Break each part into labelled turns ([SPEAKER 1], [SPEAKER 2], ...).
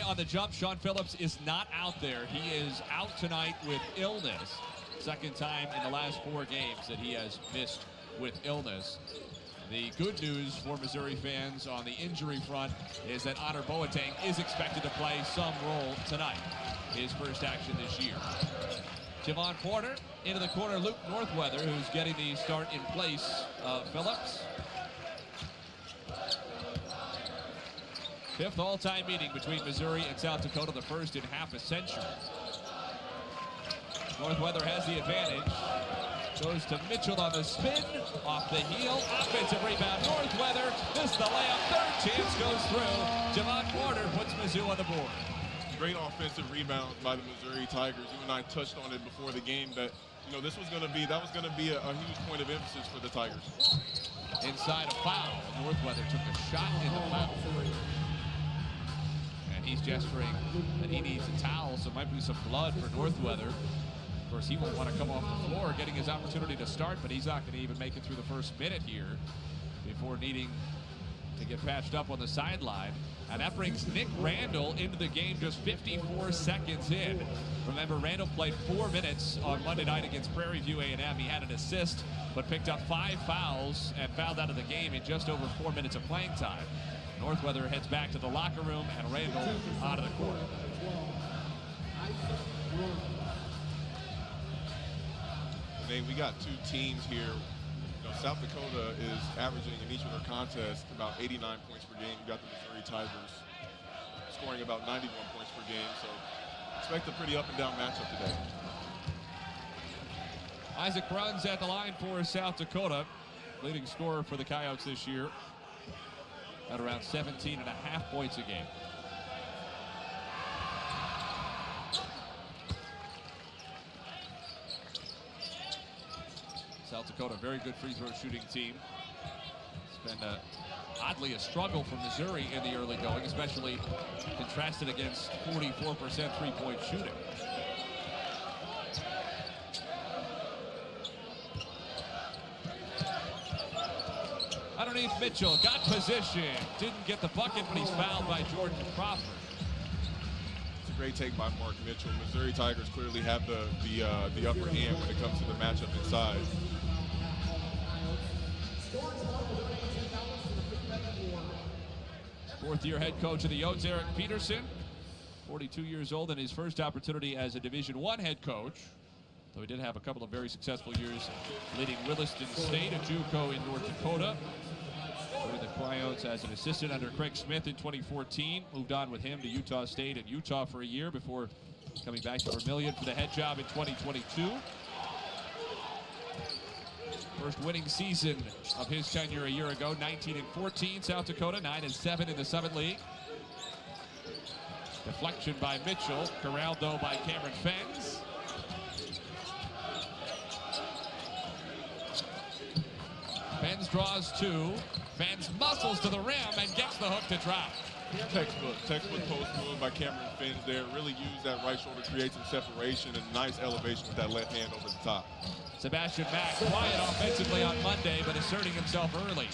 [SPEAKER 1] on the jump. Sean Phillips is not out there. He is out tonight with illness. Second time in the last 4 games that he has missed with illness. The good news for Missouri fans on the injury front is that Honor Boateng is expected to play some role tonight. His first action this year. Javon Porter into the corner. Luke Northweather, who's getting the start in place of Phillips. 5th all-time meeting between Missouri and South Dakota, the first in half a century. Northweather has the advantage. Goes to Mitchell on the spin. Off the heel. Offensive rebound. Northweather. Missed the layup. Third chance goes through. Javon Porter puts Mizzou on the board.
[SPEAKER 2] Great offensive rebound by the Missouri Tigers. You and I touched on it before the game that, this was going to be a huge point of emphasis for the Tigers.
[SPEAKER 1] Inside a foul. Northweather took a shot in the foul. And he's gesturing that he needs a towel, so it might be some blood for Northweather. Of course, he won't want to come off the floor, getting his opportunity to start, but he's not going to even make it through the first minute here before needing to get patched up on the sideline. And that brings Nick Randall into the game just 54 seconds in. Remember, Randall played 4 minutes on Monday night against Prairie View A&M. He had an assist, but picked up 5 fouls and fouled out of the game in just over 4 minutes of playing time. Northweather heads back to the locker room, and Randall out of the court.
[SPEAKER 2] We got 2 teams here. South Dakota is averaging in each of their contests about 89 points per game. You got the Missouri Tigers scoring about 91 points per game. So expect a pretty up and down matchup today.
[SPEAKER 1] Isaac runs at the line for South Dakota. Leading scorer for the Coyotes this year at around 17.5 points a game. South Dakota, very good free throw shooting team. It's been oddly a struggle for Missouri in the early going, especially contrasted against 44% three-point shooting. Underneath Mitchell, got position, didn't get the bucket, but he's fouled by Jordan Crawford.
[SPEAKER 2] Great take by Mark Mitchell. Missouri Tigers clearly have the upper hand when it comes to the matchup inside.
[SPEAKER 1] Fourth-year head coach of the Yotes, Eric Peterson, 42 years old, and his first opportunity as a Division I head coach. Though he did have a couple of very successful years leading Williston State, a JUCO in North Dakota. Joined the Coyotes as an assistant under Craig Smith in 2014. Moved on with him to Utah State and Utah for a year before coming back to Vermillion for the head job in 2022. First winning season of his tenure a year ago, 19-14 South Dakota, 9-7 in the Summit League. Deflection by Mitchell, corralled though by Cameron Fenns. Fenns draws 2. Fenns muscles to the rim and gets the hook to drop.
[SPEAKER 2] Textbook post move by Cameron Fenns there. Really used that right shoulder, create some separation and nice elevation with that left hand over the top.
[SPEAKER 1] Sebastian Mack, quiet offensively on Monday, but asserting himself early.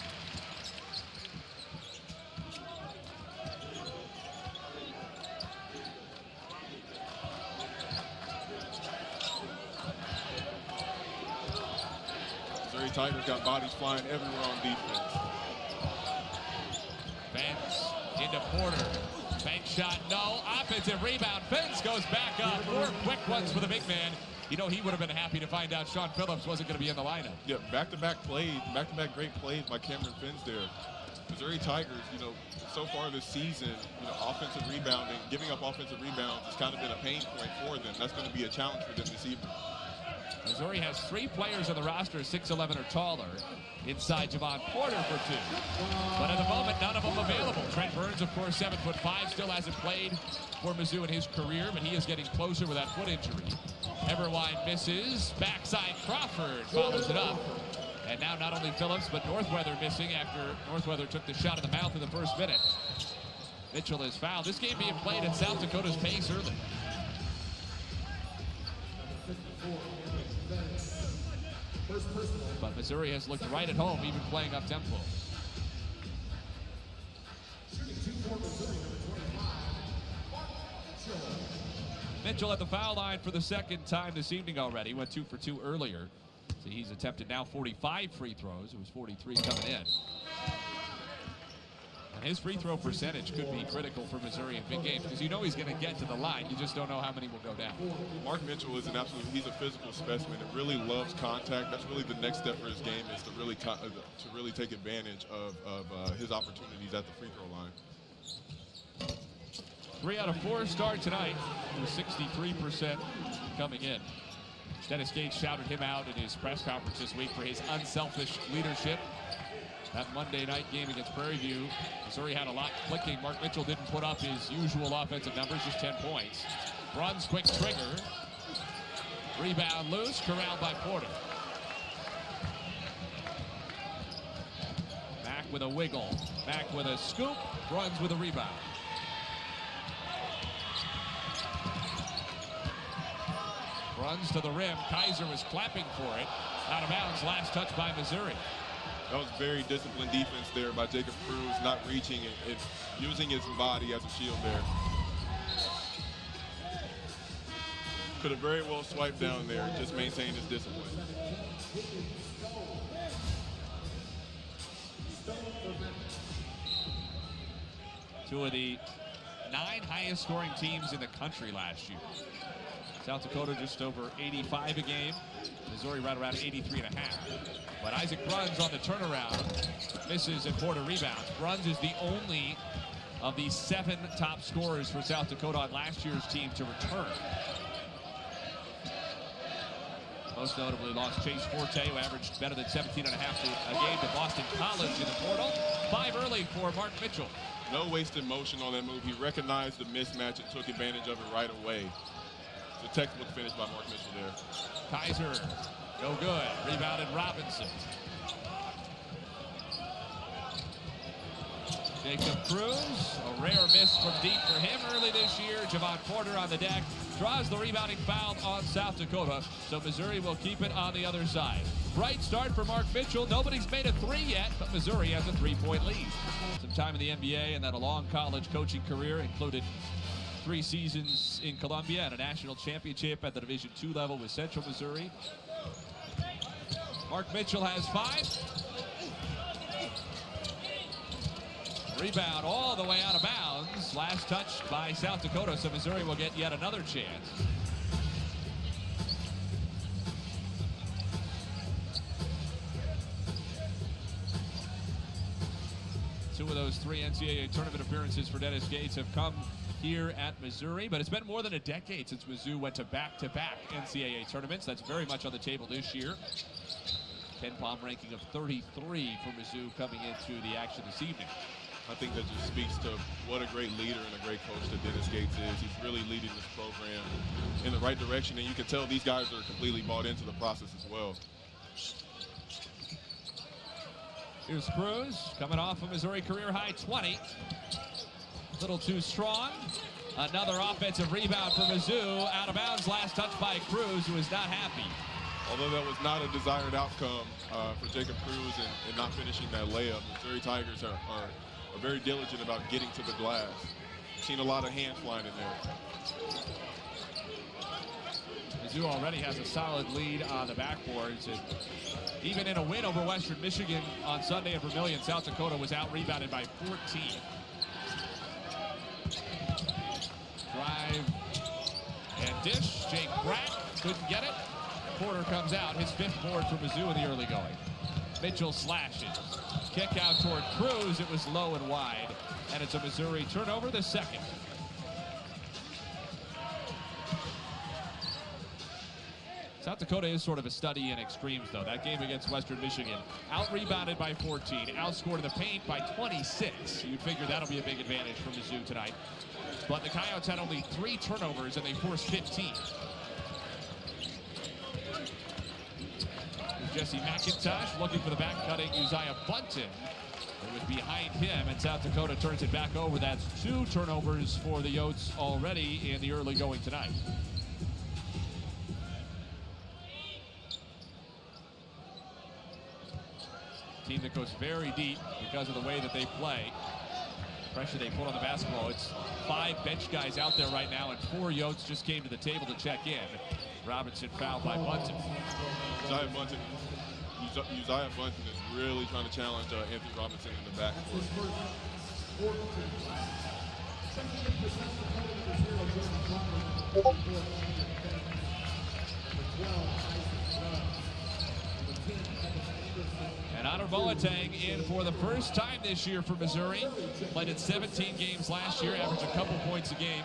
[SPEAKER 2] Missouri Tigers got bodies flying everywhere on defense.
[SPEAKER 1] Fenns into Porter. Bank shot, no. Offensive rebound. Fenns goes back up. 4 quick ones for the big man. He would have been happy to find out Sean Phillips wasn't going to be in the lineup.
[SPEAKER 2] Yeah, back-to-back great plays by Cameron Fenns there. Missouri Tigers, so far this season, offensive rebounding, giving up offensive rebounds has kind of been a pain point for them. That's going to be a challenge for them this evening.
[SPEAKER 1] Missouri has 3 players on the roster 6'11" or taller. Inside Javon Porter for 2. But at the moment, none of them available. Trent Burns, of course, 7'5", still hasn't played for Mizzou in his career, but he is getting closer with that foot injury. Everwine misses. Backside Crawford follows it up. And now not only Phillips, but Northweather missing after Northweather took the shot in the mouth in the first minute. Mitchell is fouled. This game being played at South Dakota's pace early. But Missouri has looked right at home, even playing up tempo. Mitchell at the foul line for the second time this evening already. Went 2 for 2 earlier. So he's attempted now 45 free throws. It was 43 coming in. And his free throw percentage could be critical for Missouri in big games because you know he's going to get to the line. You just don't know how many will go down.
[SPEAKER 2] Mark Mitchell is he's a physical specimen that really loves contact. That's really the next step for his game, is to really take advantage of his opportunities at the free throw line.
[SPEAKER 1] 3 out of 4 start tonight with 63% coming in. Dennis Gates shouted him out in his press conference this week for his unselfish leadership. That Monday night game against Prairie View, Missouri had a lot clicking. Mark Mitchell didn't put up his usual offensive numbers, just 10 points. Bruns, quick trigger. Rebound loose, corralled by Porter. Back with a wiggle, back with a scoop, Bruns with a rebound. Runs to the rim. Kaiser was clapping for it. Out of bounds, last touch by Missouri.
[SPEAKER 2] That was very disciplined defense there by Jacob Cruz, not reaching and using his body as a shield there. Could have very well swiped down there, just maintained his discipline.
[SPEAKER 1] Two of the 9 highest scoring teams in the country last year. South Dakota just over 85 a game. Missouri right around 83.5. But Isaac Bruns on the turnaround misses and Porter rebounds. Bruns is the only of the 7 top scorers for South Dakota on last year's team to return. Most notably lost Chase Forte, who averaged better than 17.5 a game to Boston College in the portal. 5 early for Mark Mitchell.
[SPEAKER 2] No wasted motion on that move. He recognized the mismatch and took advantage of it right away. It's a textbook finish by Mark Mitchell there.
[SPEAKER 1] Kaiser, no good. Rebounded Robinson. Jacob Cruz, a rare miss from deep for him early this year. Javon Porter on the deck, draws the rebounding foul on South Dakota, so Missouri will keep it on the other side. Bright start for Mark Mitchell. Nobody's made a 3 yet, but Missouri has a 3-point lead. Some time in the NBA and then a long college coaching career, included 3 seasons in Columbia and a national championship at the Division II level with Central Missouri. Mark Mitchell has 5. Rebound all the way out of bounds. Last touch by South Dakota, so Missouri will get yet another chance. Two of those 3 NCAA tournament appearances for Dennis Gates have come here at Missouri, but it's been more than a decade since Mizzou went to back-to-back NCAA tournaments. That's very much on the table this year. KenPom ranking of 33 for Mizzou coming into the action this evening.
[SPEAKER 2] I think that just speaks to what a great leader and a great coach that Dennis Gates is. He's really leading this program in the right direction, and you can tell these guys are completely bought into the process as well.
[SPEAKER 1] Here's Cruz coming off a Missouri career-high 20. A little too strong. Another offensive rebound for Mizzou. Out of bounds, last touch by Cruz, who is not happy.
[SPEAKER 2] Although that was not a desired outcome for Jacob Cruz and not finishing that layup, Missouri Tigers are very diligent about getting to the glass. Seen a lot of hands flying in there.
[SPEAKER 1] Mizzou already has a solid lead on the backboards. And even in a win over Western Michigan on Sunday in Vermillion, South Dakota was out-rebounded by 14. Drive and dish. Jake Brack couldn't get it. Porter comes out, his 5th board for Mizzou in the early going. Mitchell slashes. Kick out toward Cruz. It was low and wide. And it's a Missouri turnover, the 2nd. South Dakota is sort of a study in extremes, though. That game against Western Michigan, out-rebounded by 14, outscored in the paint by 26. You'd figure that'll be a big advantage for Mizzou tonight. But the Coyotes had only 3 turnovers, and they forced 15. Jesse McIntosh looking for the back-cutting Uzziah Bunton. It was behind him, and South Dakota turns it back over. That's 2 turnovers for the Yotes already in the early going tonight. Team that goes very deep because of the way that they play. Pressure they put on the basketball. It's 5 bench guys out there right now, and 4 Yotes just came to the table to check in. Robinson fouled by Bunton.
[SPEAKER 2] Uzziah Bunton is really trying to challenge Anthony Robinson in the backcourt.
[SPEAKER 1] And Honor Boateng in for the first time this year for Missouri. Played in 17 games last year, averaged a couple points a game.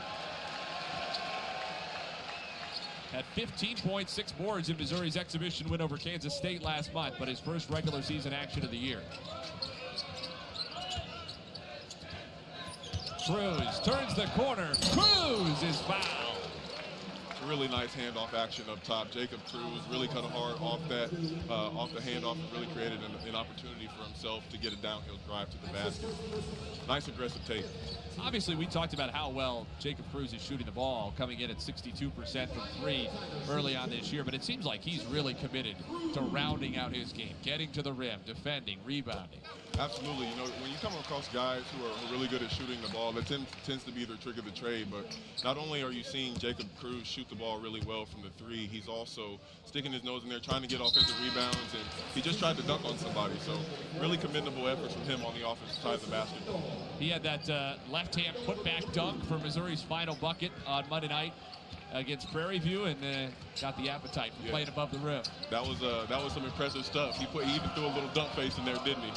[SPEAKER 1] Had 15.6 boards in Missouri's exhibition win over Kansas State last month, but his first regular season action of the year. Cruz turns the corner. Cruz is fouled.
[SPEAKER 2] Really nice handoff action up top. Jacob Cruz really cut hard off the handoff and really created an opportunity for himself to get a downhill drive to the basket. Nice aggressive take.
[SPEAKER 1] Obviously, we talked about how well Jacob Cruz is shooting the ball, coming in at 62% from 3 early on this year, but it seems like he's really committed to rounding out his game, getting to the rim, defending, rebounding.
[SPEAKER 2] Absolutely. You know, when you come across guys who are really good at shooting the ball, that tends to be their trick of the trade. But not only are you seeing Jacob Cruz shoot the ball really well from the 3, he's also sticking his nose in there, trying to get offensive rebounds, and he just tried to dunk on somebody. So really commendable efforts from him on the offensive side of the basketball.
[SPEAKER 1] He had that left-hand putback dunk for Missouri's final bucket on Monday night against Prairie View, and got the appetite for playing above the rim.
[SPEAKER 2] That was some impressive stuff. He even threw a little dunk face in there, didn't he?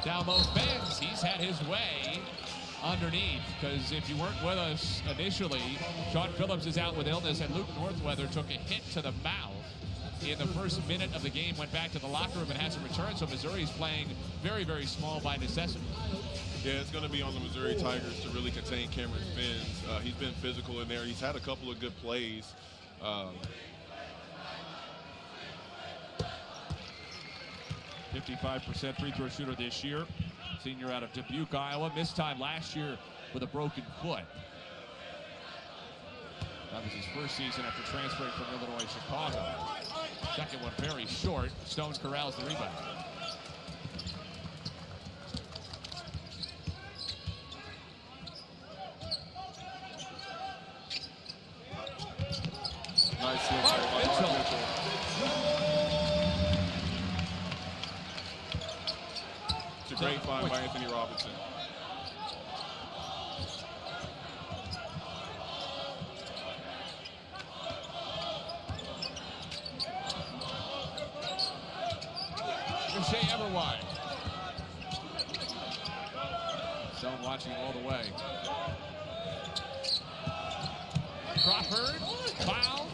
[SPEAKER 1] Down both ends, he's had his way underneath, because if you weren't with us initially, Sean Phillips is out with illness, and Luke Northweather took a hit to the mouth in the first minute of the game, went back to the locker room and hasn't returned, so Missouri's playing very, very small by necessity.
[SPEAKER 2] Yeah, it's going to be on the Missouri Tigers to really contain Cameron Fins. He's been physical in there. He's had a couple of good plays.
[SPEAKER 1] 55% free throw shooter this year. Senior out of Dubuque, Iowa. Missed time last year with a broken foot. That was his first season after transferring from Illinois, Chicago. Second one very short. Stone corrals the rebound.
[SPEAKER 2] Nice hit by Mitchell. It's a great find by Anthony Robinson.
[SPEAKER 1] Shea Everwine. Zone watching all the way. Crawford, foul.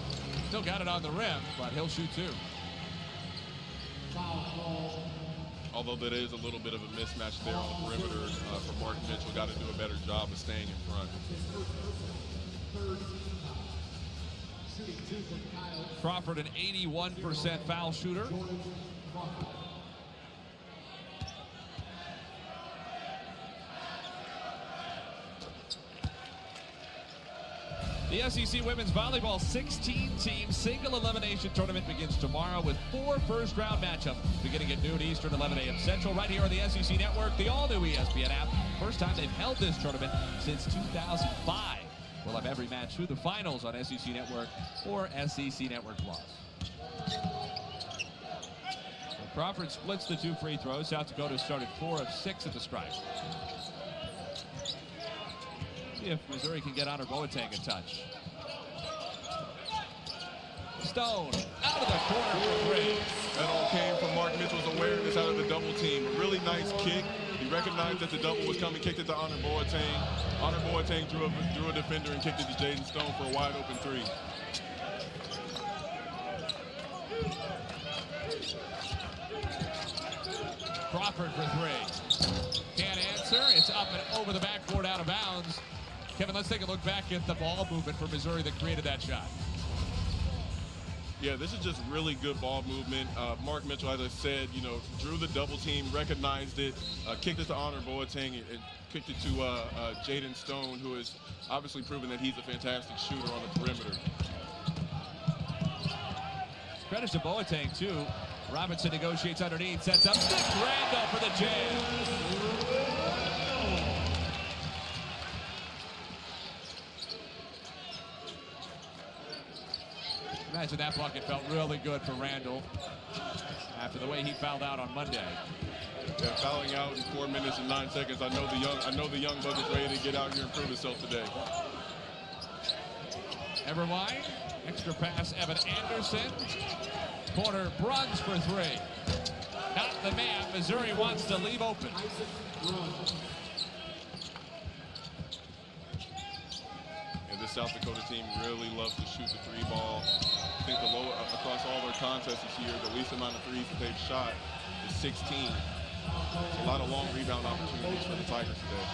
[SPEAKER 1] Still got it on the rim, but he'll shoot 2.
[SPEAKER 2] Although that is a little bit of a mismatch there on the perimeter for Mark Mitchell. Got to do a better job of staying in front.
[SPEAKER 1] Crawford, an 81% foul shooter. The SEC Women's Volleyball 16-team single elimination tournament begins tomorrow with 4 first-round matchups beginning at noon Eastern, 11 a.m. Central, right here on the SEC Network, the all-new ESPN app. First time they've held this tournament since 2005. We'll have every match through the finals on SEC Network or SEC Network Plus. So Crawford splits the 2 free throws. South Dakota started 4 of 6 at the stripe. See if Missouri can get Honor Boateng a touch. Stone out of the corner for 3.
[SPEAKER 2] That all came from Mark Mitchell's awareness out of the double team. A really nice kick. He recognized that the double was coming, kicked it to Honor Boateng. Honor Boateng drew a defender and kicked it to Jaden Stone for a wide open 3.
[SPEAKER 1] Crawford for 3. Can't answer. It's up and over the backboard, out of bounds. Kevin, let's take a look back at the ball movement for Missouri that created that shot.
[SPEAKER 2] Yeah, this is just really good ball movement. Mark Mitchell, as I said, drew the double team, recognized it, kicked it to Honor Boateng, and kicked it to Jaden Stone, who has obviously proven that he's a fantastic shooter on the perimeter.
[SPEAKER 1] Credit to Boateng, too. Robinson negotiates underneath, sets up. Nick Randall for the jam. imagine that bucket felt really good for Randall after the way he fouled out on Monday.
[SPEAKER 2] Yeah, fouling out in 4 minutes and 9 seconds. I know the young bucket's ready to get out here and prove himself today.
[SPEAKER 1] Everwine, extra pass, Evan Anderson. Corner, Bruns for three. Not the man Missouri wants to leave open.
[SPEAKER 2] And this South Dakota team really loves to shoot the three ball. I think across all their contests this year, the least amount of threes that they've shot is 16. So a lot of long rebound opportunities for the Tigers today.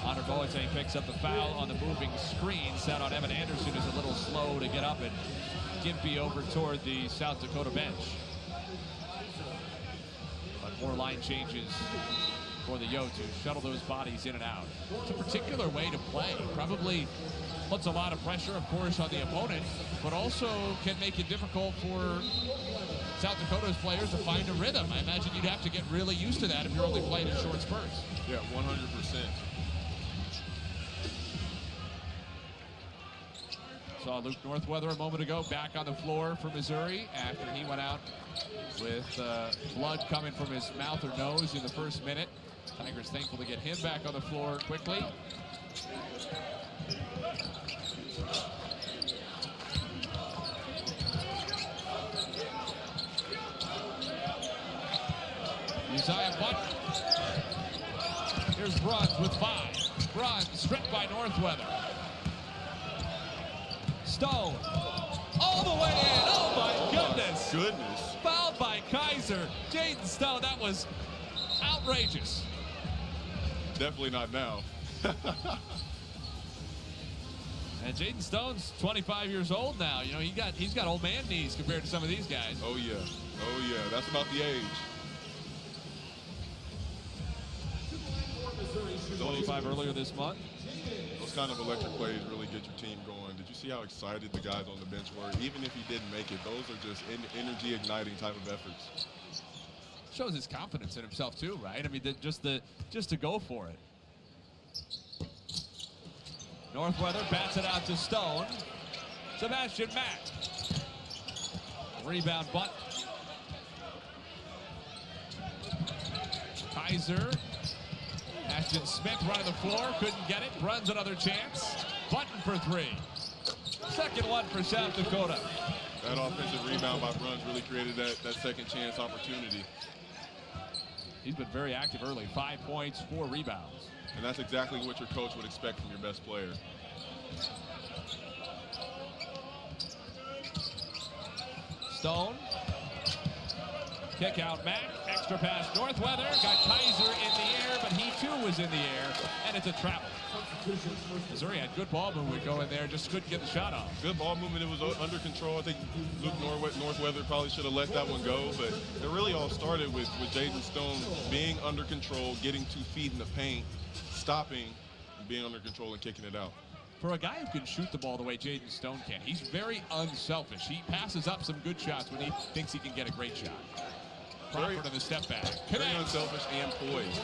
[SPEAKER 1] Honor Boateng picks up the foul on the moving screen. Set on Evan Anderson, who's a little slow to get up, and Gimpy over toward the South Dakota bench. But more line changes for the Yotes, who shuttle those bodies in and out. It's a particular way to play. Probably puts a lot of pressure, of course, on the opponent, but also can make it difficult for South Dakota's players to find a rhythm. I imagine you'd have to get really used to that if you're only playing in short spurts.
[SPEAKER 2] Yeah, 100%.
[SPEAKER 1] Saw Luke Northweather a moment ago back on the floor for Missouri after he went out with blood coming from his mouth or nose in the first minute. Tigers thankful to get him back on the floor quickly. Uzziah Button. Here's Bruns with 5. Bruns stripped by Northweather. Stone. All the way in. Oh, my goodness.
[SPEAKER 2] Goodness.
[SPEAKER 1] Fouled by Kaiser. Jaden Stone, that was outrageous.
[SPEAKER 2] Definitely not now.
[SPEAKER 1] And Jaden Stone's 25 years old now. You know, he's got old man knees compared to some of these guys.
[SPEAKER 2] Oh, yeah. Oh, yeah. That's about the age.
[SPEAKER 1] 25 earlier this month.
[SPEAKER 2] Those kind of electric plays really get your team going. Did you see how excited the guys on the bench were? Even if he didn't make it, those are just energy igniting type of efforts.
[SPEAKER 1] Shows his confidence in himself too, right? I mean, just to go for it. Northweather bats it out to Stone. Sebastian Mack. Rebound Button. Kaiser. Ashton Smith running the floor, couldn't get it. Runs another chance. Button for 3. Second one for South Dakota.
[SPEAKER 2] That offensive rebound by Bruns really created that second chance opportunity.
[SPEAKER 1] He's been very active early. 5 points, 4 rebounds.
[SPEAKER 2] And that's exactly what your coach would expect from your best player.
[SPEAKER 1] Stone. Kick out Mack. Extra pass Northweather. Got Kaiser in the air, but he too was in the air. And it's a travel. Missouri had good ball movement going there, just couldn't get the shot off.
[SPEAKER 2] Good ball movement. It was under control. I think Luke Northweather probably should have let that one go, but it really all started with Jaden Stone being under control, getting 2 feet in the paint, stopping, being under control and kicking it out.
[SPEAKER 1] For a guy who can shoot the ball the way Jaden Stone can, he's very unselfish. He passes up some good shots when he thinks he can get a great shot. Crawford on the step back.
[SPEAKER 2] Very unselfish and poised.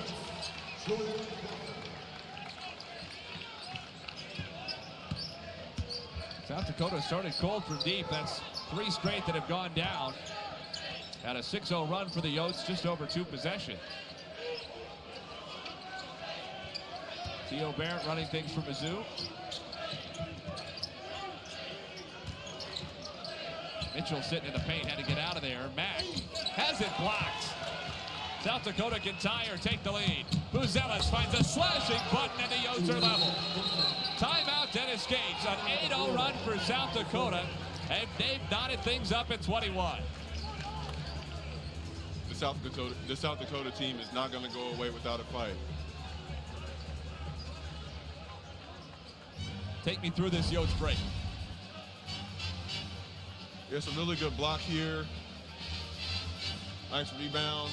[SPEAKER 1] South Dakota started cold from deep. That's 3 straight that have gone down. Got a 6-0 run for the Yotes, just over 2 possessions. Theo Barrett running things for Mizzou. Mitchell sitting in the paint, had to get out of there. Mack has it blocked. South Dakota can tie or take the lead. Buzelis finds a slashing Button, and the Yotes are level. Timeout, Dennis Gates. An 8-0 run for South Dakota, and they've knotted things up at 21.
[SPEAKER 2] The South Dakota team is not going to go away without a fight.
[SPEAKER 1] Take me through this Yotes break.
[SPEAKER 2] There's a really good block here. Nice rebound.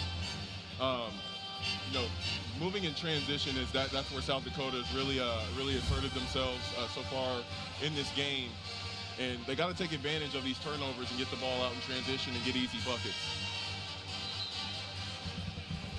[SPEAKER 2] You know, moving in transition that's where South Dakota has really asserted themselves so far in this game, and they got to take advantage of these turnovers and get the ball out in transition and get easy buckets.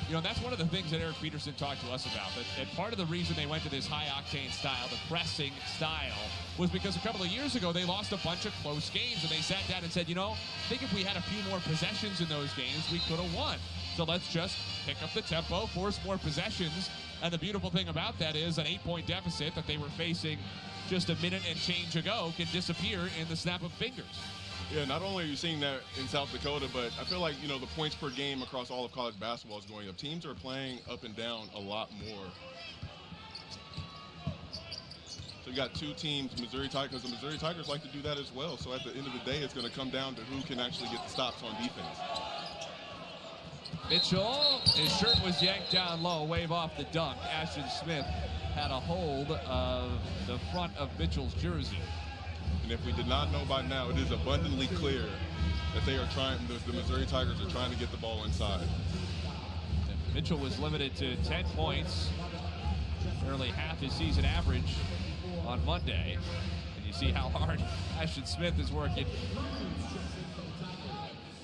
[SPEAKER 1] You know, that's one of the things that Eric Peterson talked to us about. That part of the reason they went to this high-octane style, the pressing style, was because a couple of years ago they lost a bunch of close games, and they sat down and said, you know, I think if we had a few more possessions in those games, we could have won. So let's just pick up the tempo, force more possessions. And the beautiful thing about that is an 8-point deficit that they were facing just a minute and change ago can disappear in the snap of fingers.
[SPEAKER 2] Yeah, not only are you seeing that in South Dakota, but I feel like, you know, the points per game across all of college basketball is going up. Teams are playing up and down a lot more. So you got two teams, Missouri Tigers. The Missouri Tigers like to do that as well. So at the end of the day, it's going to come down to who can actually get the stops on defense.
[SPEAKER 1] Mitchell, his shirt was yanked down low, wave off the dunk. Ashton Smith had a hold of the front of Mitchell's jersey.
[SPEAKER 2] And if we did not know by now, it is abundantly clear that they are trying, the Missouri Tigers are trying to get the ball inside.
[SPEAKER 1] And Mitchell was limited to 10 points, nearly half his season average on Monday. And you see how hard Ashton Smith is working,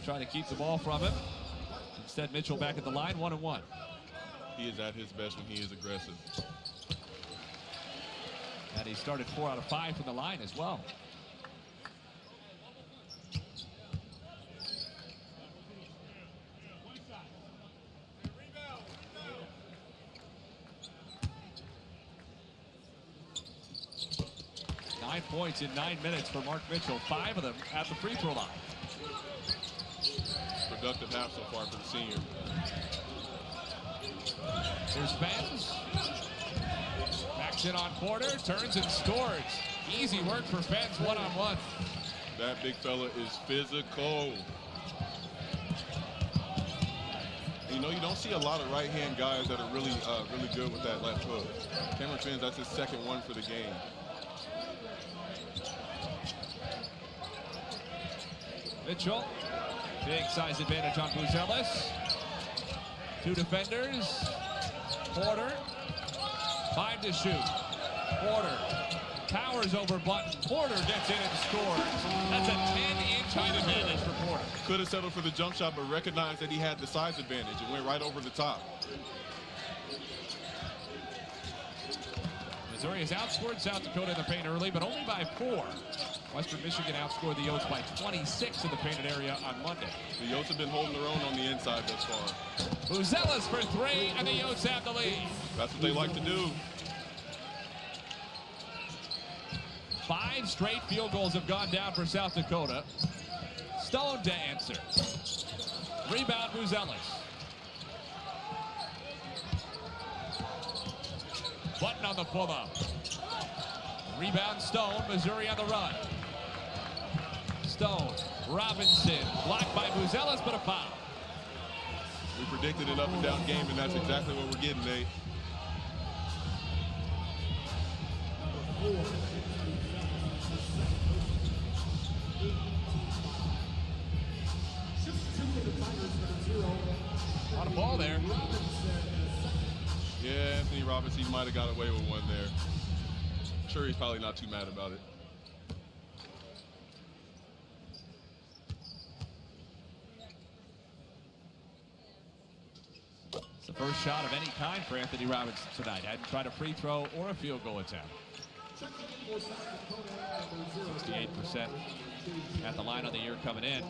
[SPEAKER 1] trying to keep the ball from him. Instead, Mitchell back at the line, 1-1.
[SPEAKER 2] He is at his best when he is aggressive.
[SPEAKER 1] And he started 4 out of 5 from the line as well. Nine points in 9 minutes for Mark Mitchell, 5 of them at the free throw line.
[SPEAKER 2] Productive half so far for the senior.
[SPEAKER 1] Here's Fens. Backs in on Porter, turns and scores. Easy work for Fens one-on-one.
[SPEAKER 2] That big fella is physical. You know, you don't see a lot of right-hand guys that are really good with that left hook. Cameron Fens, that's his second one for the game.
[SPEAKER 1] Mitchell, big size advantage on Buzelis. 2 defenders. Porter, 5 to shoot. Porter powers over Button. Porter gets in and scores. That's a 10-inch height advantage for Porter.
[SPEAKER 2] Could have settled for the jump shot, but recognized that he had the size advantage and went right over the top.
[SPEAKER 1] Missouri has outscored South Dakota in the paint early, but only by 4. Western Michigan outscored the Yotes by 26 in the painted area on Monday.
[SPEAKER 2] The Yotes have been holding their own on the inside thus far.
[SPEAKER 1] Buzelis for 3, and the Yotes have the lead.
[SPEAKER 2] That's what they like to do.
[SPEAKER 1] 5 straight field goals have gone down for South Dakota. Stone to answer. Rebound Buzelis. Button on the pull-up. Rebound Stone, Missouri on the run. Stone, Robinson, blocked by Buzelis, but a foul.
[SPEAKER 2] We predicted an up and down game, and that's exactly what we're getting, Nate.
[SPEAKER 1] A lot of ball there.
[SPEAKER 2] Yeah, Anthony Robinson might have got away with one there. I'm sure he's probably not too mad about it.
[SPEAKER 1] It's the first shot of any kind for Anthony Robinson tonight. Hadn't tried a free throw or a field goal attempt. 68% at the line on the year coming in.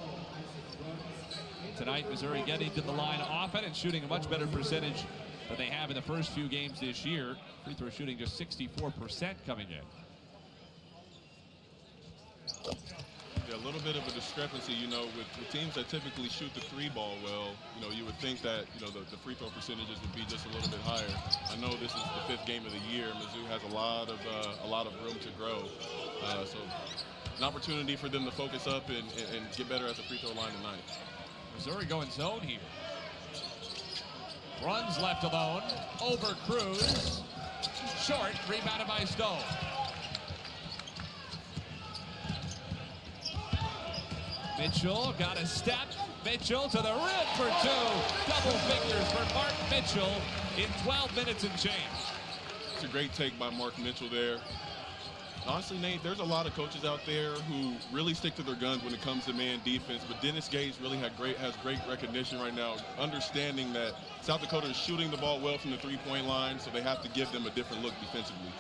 [SPEAKER 1] Tonight, Missouri getting to the line often and shooting a much better percentage than they have in the first few games this year. Free throw shooting just 64% coming in.
[SPEAKER 2] Yeah, a little bit of a discrepancy, you know, with teams that typically shoot the 3-ball well. You know, you would think that, you know, the free throw percentages would be just a little bit higher. I know this is the 5th game of the year. Mizzou has a lot of room to grow. So an opportunity for them to focus up and get better at the free throw line tonight.
[SPEAKER 1] Missouri going zone here. Runs left alone. Over Cruz. Short. Rebounded by Stone. Mitchell got a step. Mitchell to the rim for 2. Double figures for Mark Mitchell in 12 minutes and change.
[SPEAKER 2] It's a great take by Mark Mitchell there. Honestly, Nate, there's a lot of coaches out there who really stick to their guns when it comes to man defense, but Dennis Gage really has great recognition right now, understanding that South Dakota is shooting the ball well from the three-point line, so they have to give them a different look defensively.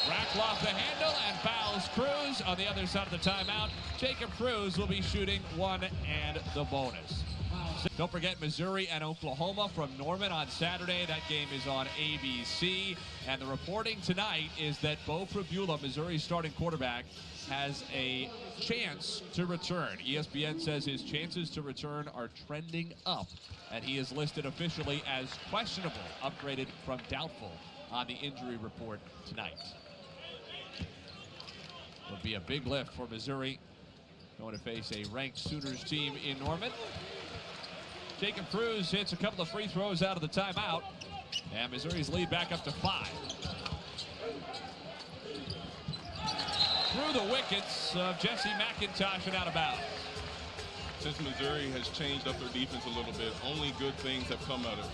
[SPEAKER 1] Rackle off the handle and fouls Cruz on the other side of the timeout. Jacob Cruz will be shooting one and the bonus. Don't forget Missouri and Oklahoma from Norman on Saturday. That game is on ABC. And the reporting tonight is that Bo Prabula, Missouri's starting quarterback, has a chance to return. ESPN says his chances to return are trending up, and he is listed officially as questionable, upgraded from doubtful on the injury report tonight. Will be a big lift for Missouri, going to face a ranked Sooners team in Norman. Jacob Cruz hits a couple of free throws out of the timeout, and Missouri's lead back up to 5. Through the wickets of Jesse McIntosh and out of bounds.
[SPEAKER 2] Since Missouri has changed up their defense a little bit, only good things have come out of it.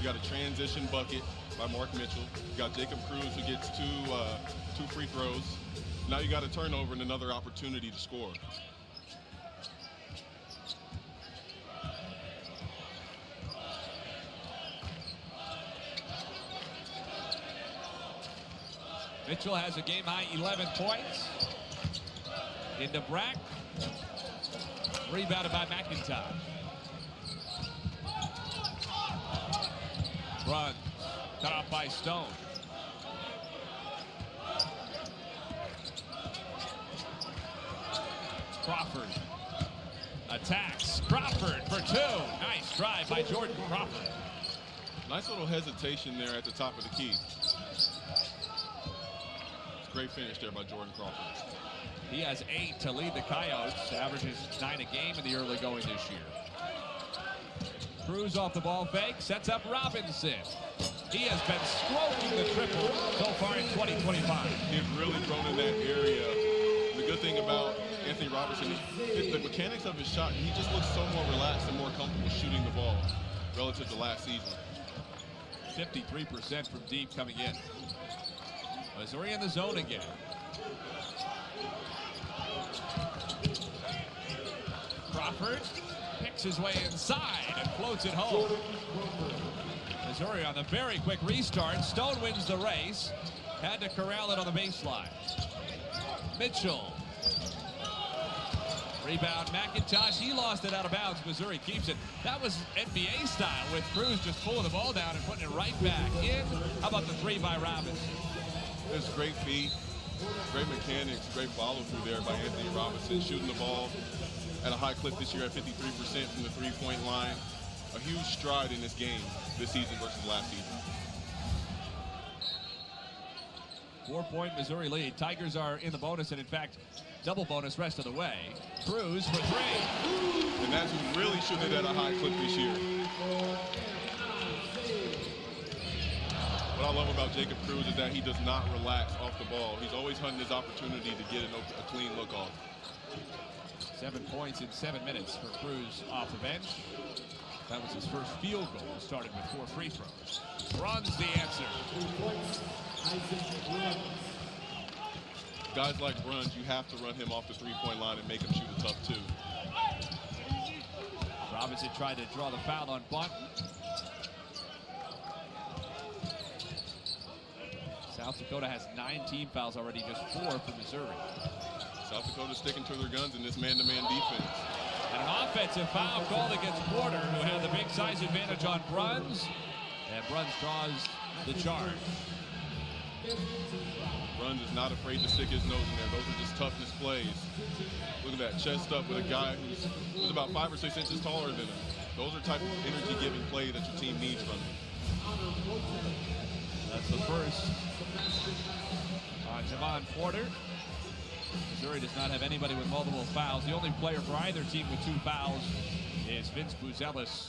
[SPEAKER 2] You got a transition bucket by Mark Mitchell. You got Jacob Cruz, who gets two free throws. Now you got a turnover and another opportunity to score.
[SPEAKER 1] Mitchell has a game-high 11 points. Into Brack. Rebounded by McIntosh. Runs. Cut off by Stone. Crawford attacks. Crawford for 2. Nice drive by Jordan Crawford.
[SPEAKER 2] Nice little hesitation there at the top of the key. Great finish there by Jordan Crawford.
[SPEAKER 1] He has 8 to lead the Coyotes, averages 9 a game in the early going this year. Cruz off the ball fake, sets up Robinson. He has been stroking the triple so far in 2025.
[SPEAKER 2] He's really thrown in that area. The good thing about Anthony Robinson is the mechanics of his shot. He just looks so more relaxed and more comfortable shooting the ball relative to last season.
[SPEAKER 1] 53% from deep coming in. Missouri in the zone again. Crawford picks his way inside and floats it home. Missouri on the very quick restart. Stone wins the race. Had to corral it on the baseline. Mitchell. Rebound McIntosh. He lost it out of bounds. Missouri keeps it. That was NBA style with Cruz just pulling the ball down and putting it right back in. How about the 3 by Robinson?
[SPEAKER 2] There's great feet, great mechanics, great follow-through there by Anthony Robinson, shooting the ball at a high clip this year at 53% from the three-point line. A huge stride in this game this season versus last season.
[SPEAKER 1] 4-point Missouri lead. Tigers are in the bonus, and in fact, double bonus rest of the way. Cruz for 3.
[SPEAKER 2] And that's who's really shooting it at a high clip this year. What I love about Jacob Cruz is that he does not relax off the ball. He's always hunting his opportunity to get a clean look off.
[SPEAKER 1] 7 points in 7 minutes for Cruz off the bench. That was his first field goal, started with 4 free throws. Runs the answer.
[SPEAKER 2] Guys like Bruns, you have to run him off the three-point line and make him shoot a tough 2.
[SPEAKER 1] Robinson tried to draw the foul on Bunt. South Dakota has 9 team fouls already, just 4 for Missouri.
[SPEAKER 2] South Dakota sticking to their guns in this man-to-man defense.
[SPEAKER 1] And an offensive foul called against Porter, who had the big size advantage on Bruns. And Bruns draws the charge.
[SPEAKER 2] Bruns is not afraid to stick his nose in there. Those are just toughness plays. Look at that, chest up with a guy who's about 5 or 6 inches taller than him. Those are type of energy-giving plays that your team needs from him.
[SPEAKER 1] That's the first on Javon Porter. Missouri does not have anybody with multiple fouls. The only player for either team with 2 fouls is Vince Buzelis,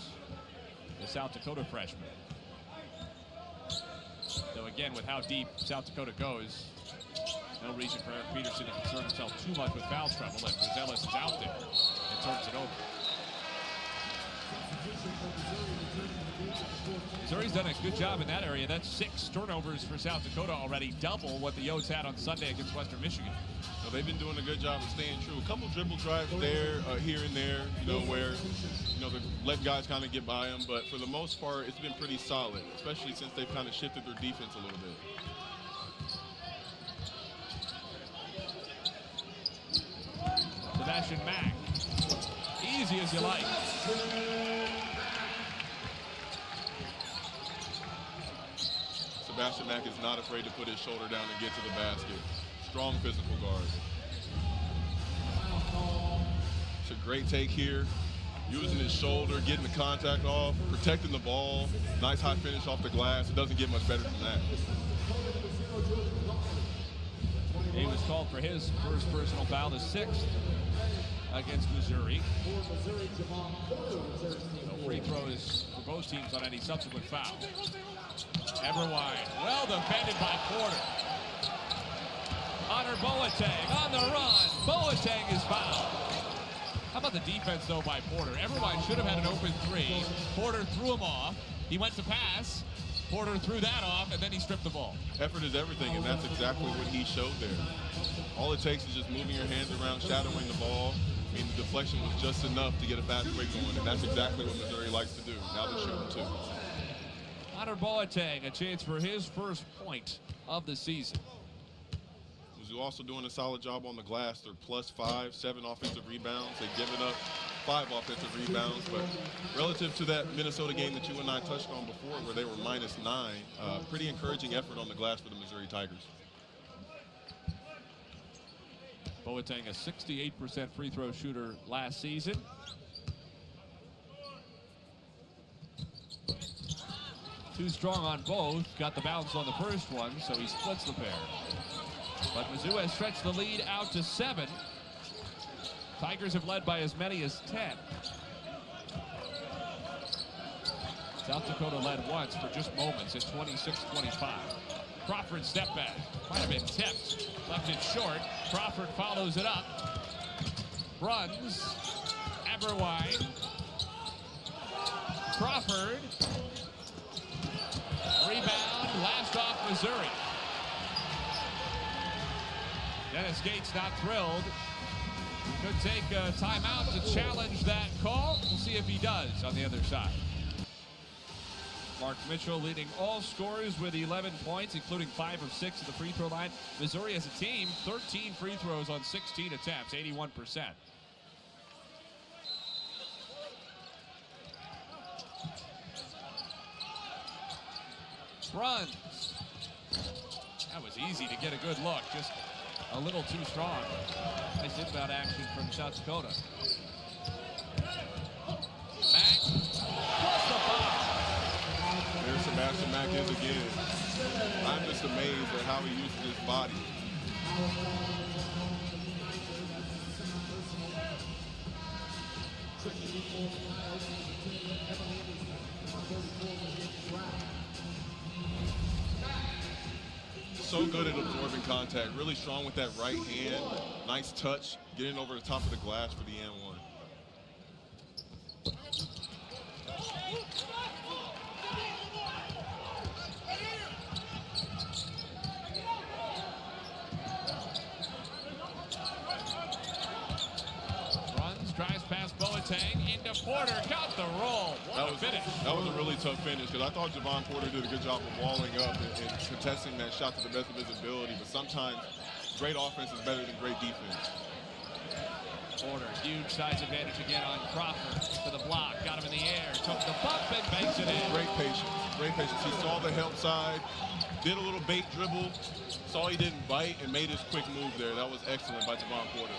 [SPEAKER 1] the South Dakota freshman. Though again, with how deep South Dakota goes, no reason for Eric Peterson to concern himself too much with foul trouble. And Buzelis is out there and turns it over. Missouri's done a good job in that area. That's 6 turnovers for South Dakota already, double what the Yotes had on Sunday against Western Michigan.
[SPEAKER 2] So they've been doing a good job of staying true. A couple dribble drives there, here and there, where, they've let guys kind of get by them. But for the most part, it's been pretty solid, especially since they've kind of shifted their defense a little bit.
[SPEAKER 1] Sebastian Mack. Easy as you like.
[SPEAKER 2] Sebastian Mack is not afraid to put his shoulder down and get to the basket. Strong physical guard. It's a great take here. Using his shoulder, getting the contact off, protecting the ball. Nice high finish off the glass. It doesn't get much better than that.
[SPEAKER 1] He was called for his first personal foul, the 6th against Missouri. No free throws for both teams on any subsequent foul. Everwine, well defended by Porter. Honor Boateng on the run. Boateng is fouled. How about the defense, though, by Porter? Everwine should have had an open 3. Porter threw him off. He went to pass. Porter threw that off, and then he stripped the ball.
[SPEAKER 2] Effort is everything, and that's exactly what he showed there. All it takes is just moving your hands around, shadowing the ball. I mean, the deflection was just enough to get a fast break going, and that's exactly what Missouri likes to do. Now they're shooting 2.
[SPEAKER 1] Honor Boateng, a chance for his first point of the season.
[SPEAKER 2] Mizzou also doing a solid job on the glass. They're +5, 7 offensive rebounds. They've given up 5 offensive rebounds, but relative to that Minnesota game that you and I touched on before where they were -9, pretty encouraging effort on the glass for the Missouri Tigers.
[SPEAKER 1] Boateng, a 68% free throw shooter last season. Too strong on both, got the bounce on the first one, so he splits the pair. But Mizzou has stretched the lead out to 7. Tigers have led by as many as 10. South Dakota led once for just moments at 26-25. Crawford step back, might have been tipped, left it short. Crawford follows it up. Runs, Everwine, Crawford. Rebound, last off Missouri. Dennis Gates not thrilled. He could take a timeout to challenge that call. We'll see if he does on the other side. Mark Mitchell leading all scorers with 11 points, including 5 of 6 at the free throw line. Missouri as a team, 13 free throws on 16 attempts, 81%. Runs. That was easy to get a good look, just a little too strong. Nice inbound action from South Dakota. Mack, plus the foul.
[SPEAKER 2] There's Sebastian Mack is again. I'm just amazed at how he uses his body. So good at absorbing contact, really strong with that right hand. Nice touch, getting over the top of the glass for the and 1.
[SPEAKER 1] Runs, drives past Boateng, into Porter, got the roll. What a finish.
[SPEAKER 2] That was a really tough finish because I thought Javon Porter did a good job of walling up and contesting that shot to the best of his ability, but sometimes great offense is better than great defense.
[SPEAKER 1] Porter, huge size advantage again on Crawford for the block, got him in the air, took the bump and banks it in.
[SPEAKER 2] Great patience. He saw the help side, did a little bait dribble, saw he didn't bite, and made his quick move there. That was excellent by Javon Porter.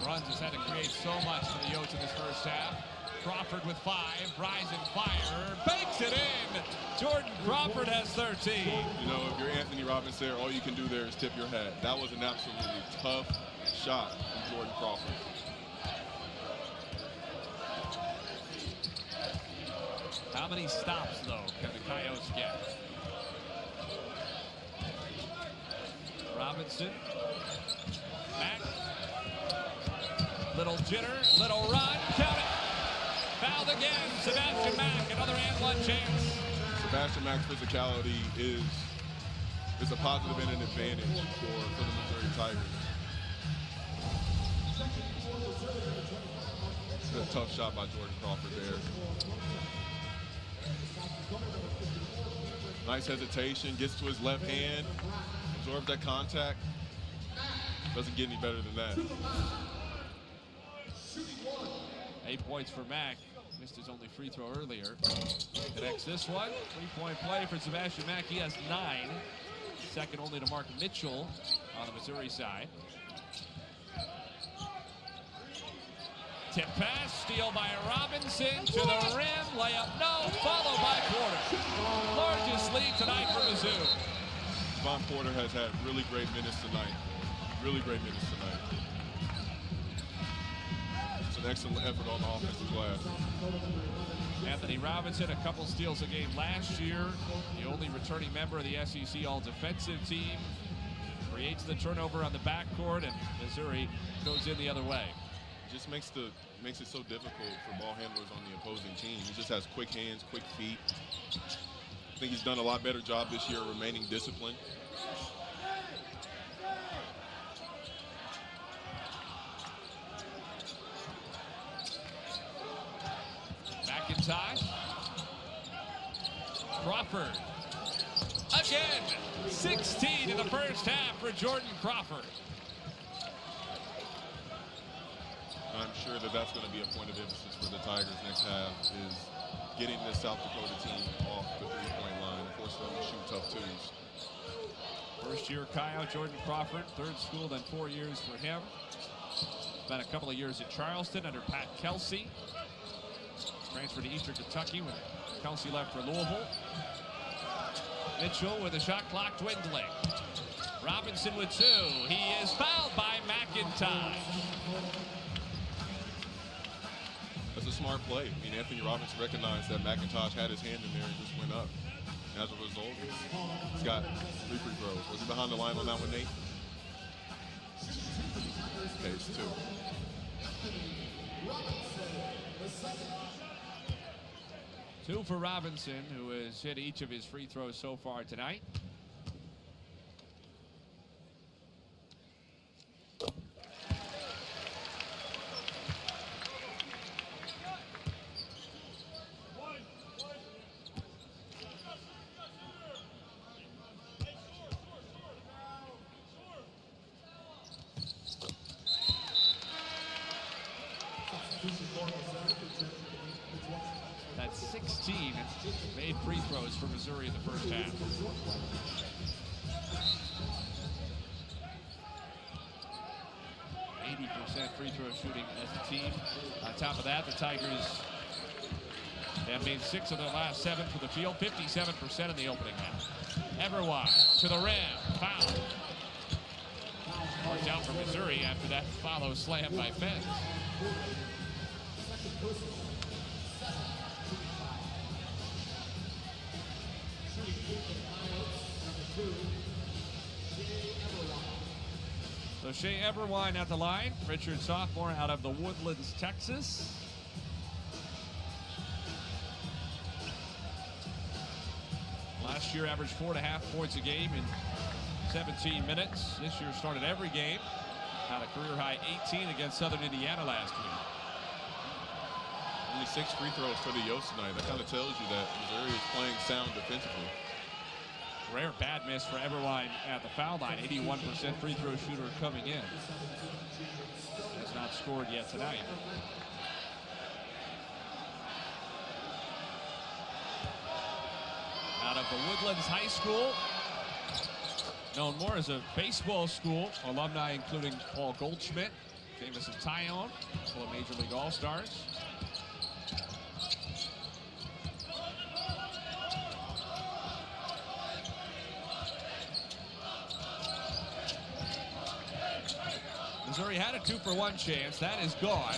[SPEAKER 1] Runs has had to create so much for the Yotes in this first half. Crawford with 5, rising fire, banks it in. Jordan Crawford has 13.
[SPEAKER 2] You know, if you're Anthony Robinson there, all you can do there is tip your hat. That was an absolutely tough shot from Jordan Crawford.
[SPEAKER 1] How many stops, though, can the Coyotes get? Robinson. Back. Little jitter, little run. Count it. Fouled again. Sebastian Mack, another and one chance.
[SPEAKER 2] Sebastian Mack's physicality is a positive and an advantage for the Missouri Tigers. A tough shot by Jordan Crawford there. Nice hesitation, gets to his left hand, absorbs that contact. Doesn't get any better than that.
[SPEAKER 1] 8 points for Mack. Missed his only free throw earlier. Connects this one. 3-point play for Sebastian Mack. He has 9. Second only to Mark Mitchell on the Missouri side. Tip pass, steal by Robinson to the rim, layup no, followed by Porter. Largest lead tonight for Mizzou.
[SPEAKER 2] Von Porter has had really great minutes tonight. Really great minutes tonight. It's an excellent effort on the offensive glass.
[SPEAKER 1] Anthony Robinson, a couple steals a game last year. The only returning member of the SEC All-Defensive team. Creates the turnover on the backcourt, and Missouri goes in the other way.
[SPEAKER 2] Just makes it so difficult for ball handlers on the opposing team. He just has quick hands, quick feet. I think he's done a lot better job this year remaining disciplined.
[SPEAKER 1] McIntosh. Crawford. Again, 16 in the first half for Jordan Crawford.
[SPEAKER 2] I'm sure that that's going to be a point of emphasis for the Tigers next half, is getting this South Dakota team off the three-point line, force them to shoot tough twos.
[SPEAKER 1] First-year Coyote, Jordan Crawford, third school, then 4 years for him. Spent a couple of years at Charleston under Pat Kelsey. Transferred to Eastern Kentucky when Kelsey left for Louisville. Mitchell with the shot clock dwindling. Robinson with 2. He is fouled by McIntosh.
[SPEAKER 2] That's a smart play. I mean, Anthony Robinson recognized that McIntosh had his hand in there and just went up. And as a result, he's got 3 free throws. Was he behind the line on that one, Nate? Okay, it's 2.
[SPEAKER 1] Two for Robinson, who has hit each of his free throws so far tonight. That's 16 made free throws for Missouri in the first half. % free throw shooting as a team. On top of that, the Tigers have made 6 of their last 7 for the field, 57% in the opening half. Everwine to the rim, foul. Worked out for Missouri after that follow slam by Fentz. So Shea Everwine at the line. Richard, sophomore out of the Woodlands, Texas. Last year averaged 4.5 points a game in 17 minutes. This year started every game. Had a career high 18 against Southern Indiana last week.
[SPEAKER 2] Only 6 free throws for the Yotes tonight. That kind of tells you that Missouri is playing sound defensively.
[SPEAKER 1] Rare bad miss for Everwine at the foul line. 81% free throw shooter coming in. Has not scored yet tonight. Out of the Woodlands High School, known more as a baseball school, alumni including Paul Goldschmidt, Jamison Tyone, full of Major League All-Stars. Missouri had a 2-for-1 chance. That is gone.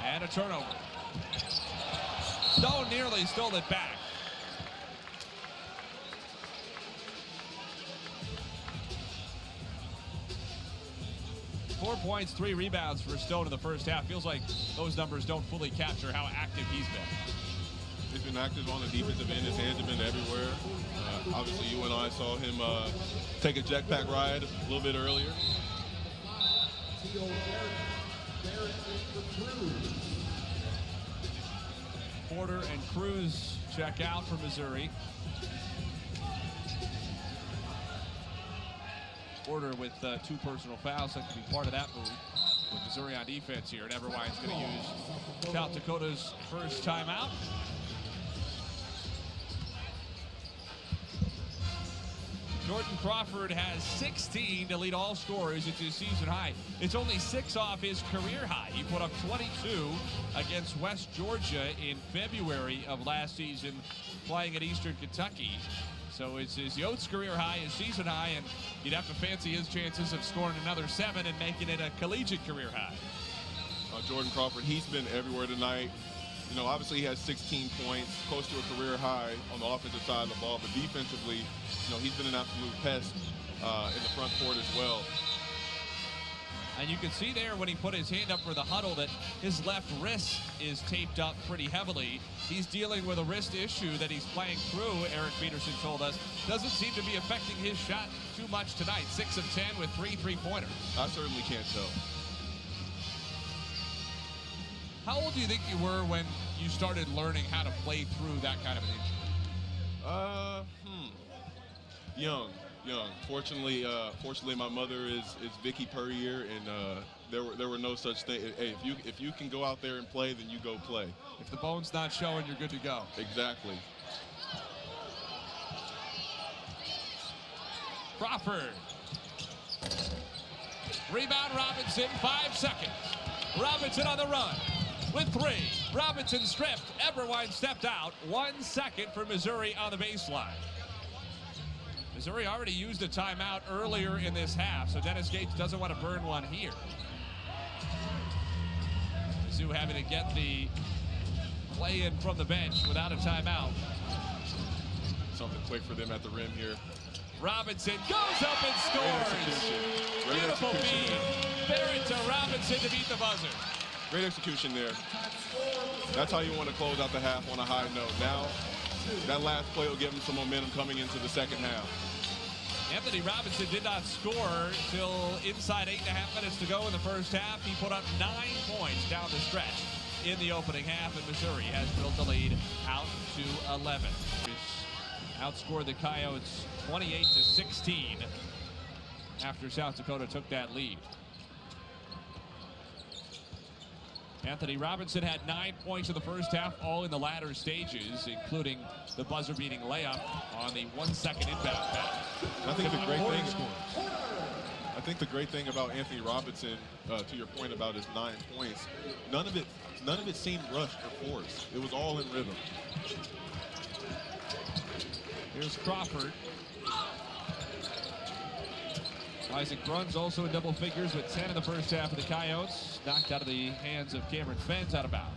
[SPEAKER 1] And a turnover. Stone nearly stole it back. Four points, 3 rebounds for Stone in the first half. Feels like those numbers don't fully capture how active he's been.
[SPEAKER 2] He's been active on the defensive end. His hands have been everywhere. Obviously, you and I saw him take a jetpack ride a little bit earlier.
[SPEAKER 1] Porter and Cruz check out for Missouri. Porter with 2 personal fouls. That could be part of that move with Missouri on defense here. And Everwine's going to use South Dakota's first timeout. Jordan Crawford has 16 to lead all scorers. It's his season high. It's only 6 off his career high. He put up 22 against West Georgia in February of last season, playing at Eastern Kentucky. So it's his Yotes career high, his season high, and you'd have to fancy his chances of scoring another 7 and making it a collegiate career high.
[SPEAKER 2] Jordan Crawford, he's been everywhere tonight. You know, obviously he has 16 points, close to a career high on the offensive side of the ball, but defensively, you know, he's been an absolute pest in the front court as well.
[SPEAKER 1] And you can see there when he put his hand up for the huddle that his left wrist is taped up pretty heavily. He's dealing with a wrist issue that he's playing through, Eric Peterson told us. Doesn't seem to be affecting his shot too much tonight. 6 of 10 with 3 3-pointers.
[SPEAKER 2] I certainly can't tell.
[SPEAKER 1] How old do you think you were when you started learning how to play through that kind of an injury?
[SPEAKER 2] Young. Fortunately, my mother is Vicky Purrier, and there were no such thing. Hey, if you can go out there and play, then you go play.
[SPEAKER 1] If the bone's not showing, you're good to go.
[SPEAKER 2] Exactly.
[SPEAKER 1] Crawford. Rebound Robinson, 5 seconds. Robinson on the run with 3. Robinson stripped. Everwine stepped out. 1 second for Missouri on the baseline. Missouri already used a timeout earlier in this half, so Dennis Gates doesn't want to burn one here. Mizzou having to get the play in from the bench without a timeout.
[SPEAKER 2] Something quick for them at the rim here.
[SPEAKER 1] Robinson goes up and scores. Beautiful feed. Barrett to Robinson to beat the buzzer.
[SPEAKER 2] Great execution there. That's how you want to close out the half on a high note. Now, that last play will give him some momentum coming into the second half.
[SPEAKER 1] Anthony Robinson did not score till inside 8.5 minutes to go in the first half. He put up 9 points down the stretch in the opening half, and Missouri has built the lead out to 11. Outscored the Coyotes 28-16 after South Dakota took that lead. Anthony Robinson had 9 points in the first half, all in the latter stages, including the buzzer-beating layup on the 1-second inbound pass.
[SPEAKER 2] I think the great thing about Anthony Robinson, to your point about his 9 points, none of it seemed rushed or forced. It was all in rhythm.
[SPEAKER 1] Here's Crawford. Isaac Bruns also in double figures with 10 in the first half of the Coyotes. Knocked out of the hands of Cameron Fens out of bounds.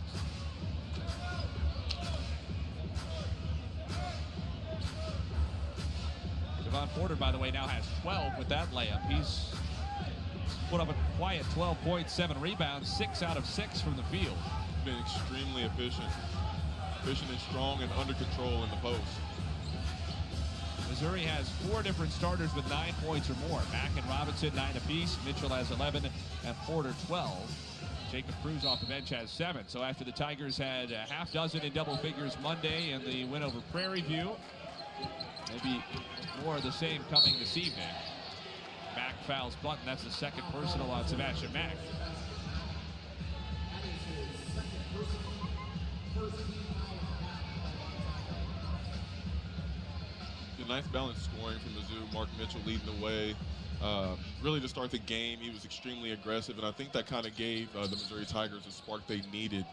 [SPEAKER 1] Javon Porter, by the way, now has 12 with that layup. He's put up a quiet 12.7 rebounds, 6 out of 6 from the field.
[SPEAKER 2] Been extremely efficient. Efficient and strong and under control in the post.
[SPEAKER 1] Missouri has 4 different starters with 9 points or more. Mack and Robinson 9 apiece. Mitchell has 11 and Porter 12. Jacob Cruz off the bench has 7. So after the Tigers had a half dozen in double figures Monday in the win over Prairie View, maybe more of the same coming this evening. Mack fouls Button. That's the second personal on Sebastian Mack.
[SPEAKER 2] Nice balanced scoring from Mizzou. Mark Mitchell leading the way. Really to start the game, he was extremely aggressive, and I think that kind of gave the Missouri Tigers the spark they needed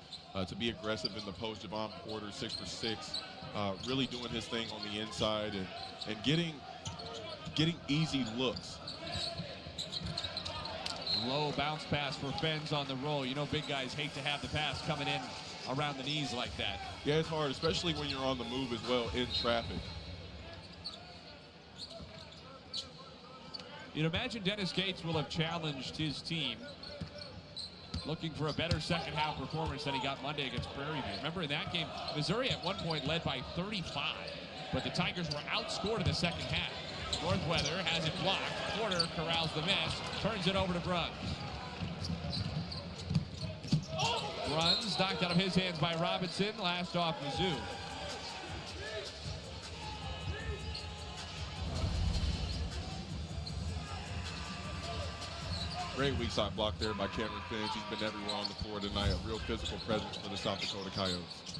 [SPEAKER 2] to be aggressive in the post. Javon Porter, 6 for 6, really doing his thing on the inside and getting easy looks.
[SPEAKER 1] Low bounce pass for Fens on the roll. You know big guys hate to have the pass coming in around the knees like that.
[SPEAKER 2] Yeah, it's hard, especially when you're on the move as well in traffic.
[SPEAKER 1] You'd imagine Dennis Gates will have challenged his team, looking for a better second half performance than he got Monday against Prairie View. Remember in that game, Missouri at one point led by 35, but the Tigers were outscored in the second half. Northweather has it blocked. Porter corrals the miss, turns it over to Bruns. Bruns knocked out of his hands by Robinson, last off Mizzou.
[SPEAKER 2] Great weak side block there by Cameron Finch. He's been everywhere on the floor tonight. A real physical presence for the South Dakota Coyotes.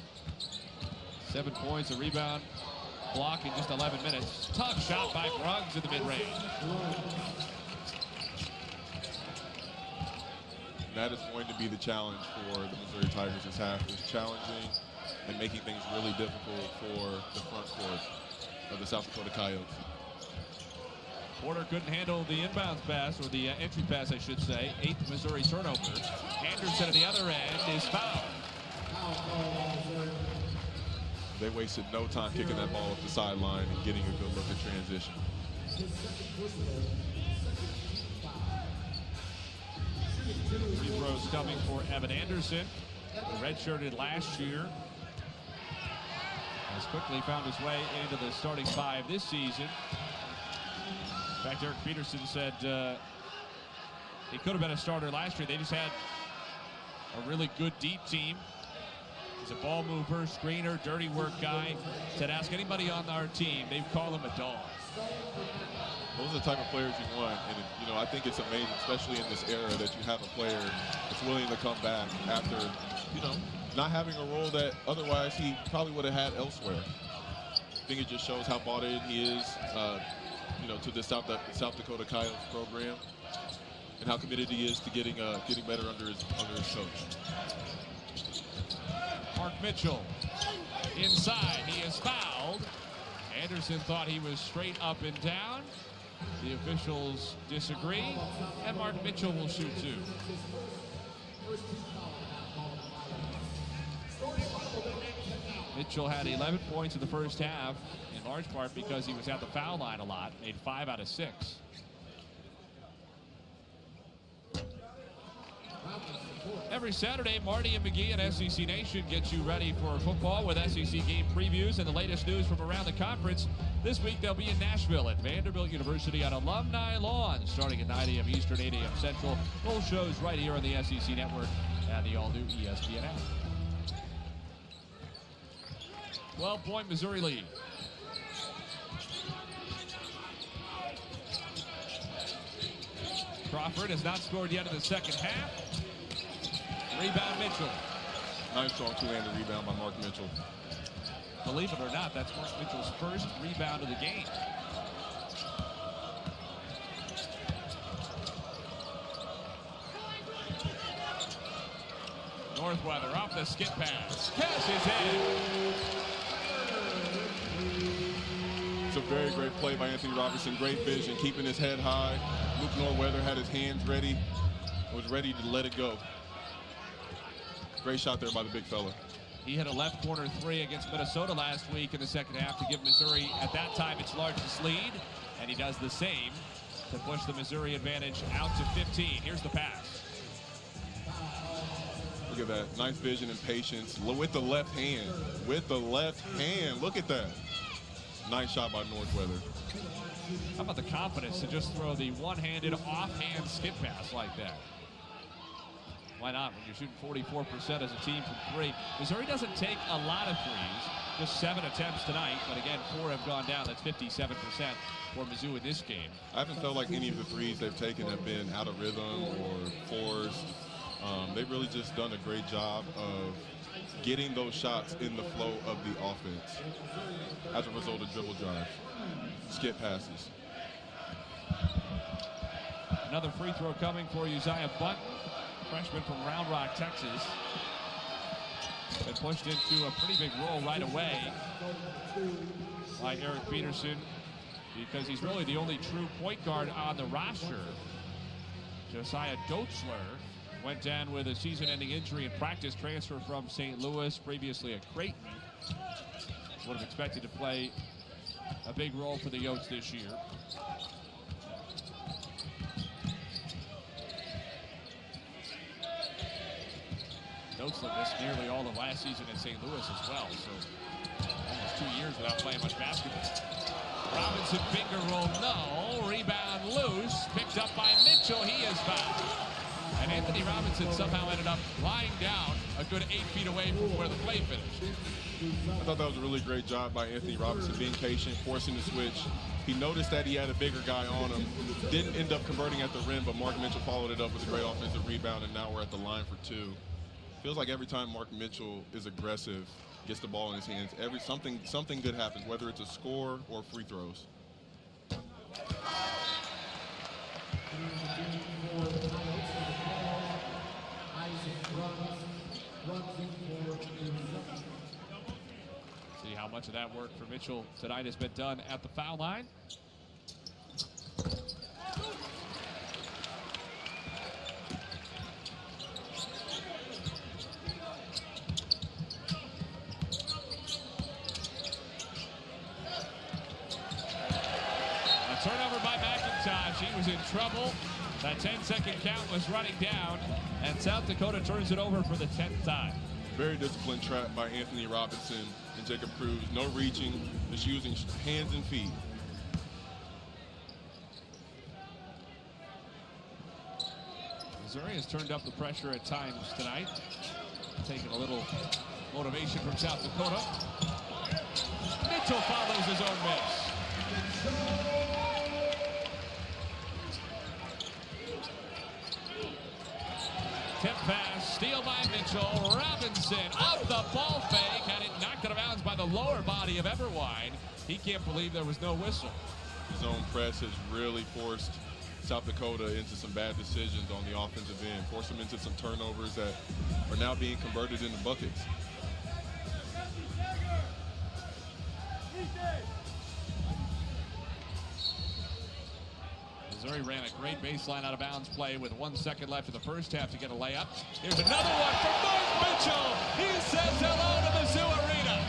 [SPEAKER 1] 7 points, a rebound, block in just 11 minutes. Tough shot by Bruns in the mid-range.
[SPEAKER 2] That is going to be the challenge for the Missouri Tigers this half, is challenging and making things really difficult for the front court of the South Dakota Coyotes.
[SPEAKER 1] Porter couldn't handle the inbounds pass, or the entry pass, I should say. 8th Missouri turnover. Anderson at the other end is fouled.
[SPEAKER 2] They wasted no time kicking that ball up the sideline and getting a good look at transition.
[SPEAKER 1] Free throws coming for Evan Anderson, who redshirted last year. Has quickly found his way into the starting five this season. In fact, Eric Peterson said he could have been a starter last year. They just had a really good deep team. He's a ball mover, screener, dirty work guy. Said ask anybody on our team, they'd call him a dog.
[SPEAKER 2] Those are the type of players you want, and you know, I think it's amazing, especially in this era, that you have a player that's willing to come back after, you know, not having a role that otherwise he probably would have had elsewhere. I think it just shows how bought in he is, you know, to the South Dakota Coyotes program, and how committed he is to getting better under his coach.
[SPEAKER 1] Mark Mitchell inside. He is fouled. Anderson thought he was straight up and down. The officials disagree, and Mark Mitchell will shoot two. Mitchell had 11 points in the first half, in large part because he was at the foul line a lot. Made 5 out of 6. Every Saturday, Marty and McGee and SEC Nation get you ready for football with SEC game previews and the latest news from around the conference. This week, they'll be in Nashville at Vanderbilt University on Alumni Lawn, starting at 9 a.m. Eastern, 8 a.m. Central. Full shows right here on the SEC Network and the all-new ESPN app. 12-point Missouri lead. Crawford has not scored yet in the second half. Rebound Mitchell.
[SPEAKER 2] Nice strong two-handed rebound by Mark Mitchell.
[SPEAKER 1] Believe it or not, that's Mark Mitchell's first rebound of the game. Northweather off the skip pass. Cashes in.
[SPEAKER 2] It's a very great play by Anthony Robinson. Great vision, keeping his head high. Luke Northweather had his hands ready, was ready to let it go. Great shot there by the big fella.
[SPEAKER 1] He hit a left corner three against Minnesota last week in the second half to give Missouri, at that time, its largest lead. And he does the same to push the Missouri advantage out to 15. Here's the pass.
[SPEAKER 2] Look at that. Nice vision and patience with the left hand. With the left hand. Look at that. Nice shot by Northweather.
[SPEAKER 1] How about the confidence to just throw the one-handed offhand skip pass like that? Why not when you're shooting 44% as a team from three? Missouri doesn't take a lot of threes, just 7 attempts tonight, but again, 4 have gone down. That's 57% for Mizzou in this game.
[SPEAKER 2] I haven't felt like any of the threes they've taken have been out of rhythm or forced. They've really just done a great job of getting those shots in the flow of the offense as a result of dribble drive, skip passes.
[SPEAKER 1] Another free throw coming for Uzziah Button, freshman from Round Rock, Texas. Been pushed into a pretty big role right away by Eric Peterson because he's really the only true point guard on the roster. Josiah Doetzler Went down with a season-ending injury and practice transfer from St. Louis, previously at Creighton. Would have expected to play a big role for the Yotes this year. Yotes missed nearly all of last season in St. Louis as well, so almost 2 years without playing much basketball. Robinson finger roll, no. Rebound loose, picked up by Mitchell. He is fouled. And Anthony Robinson somehow ended up lying down a good 8 feet away from where the play finished.
[SPEAKER 2] I thought that was a really great job by Anthony Robinson, being patient, forcing the switch. He noticed that he had a bigger guy on him. Didn't end up converting at the rim, but Mark Mitchell followed it up with a great offensive rebound, and now we're at the line for 2. Feels like every time Mark Mitchell is aggressive, gets the ball in his hands, something good happens, whether it's a score or free throws.
[SPEAKER 1] See how much of that work for Mitchell tonight has been done at the foul line. Turnover by McIntosh. He was in trouble. That 10-second count was running down, and South Dakota turns it over for the 10th time.
[SPEAKER 2] Very disciplined trap by Anthony Robinson and Jacob Cruz. No reaching, just using hands and feet.
[SPEAKER 1] Missouri has turned up the pressure at times tonight, taking a little motivation from South Dakota. Mitchell follows his own miss. Tip pass, steal by Mitchell. Robinson off the ball fake, had it knocked out of bounds by the lower body of Everwine. He can't believe there was no whistle.
[SPEAKER 2] His zone press has really forced South Dakota into some bad decisions on the offensive end, forced them into some turnovers that are now being converted into buckets.
[SPEAKER 1] Missouri ran a great baseline out of bounds play with 1 second left in the first half to get a layup. Here's another one from Mark Mitchell. He says hello to Mizzou Arena.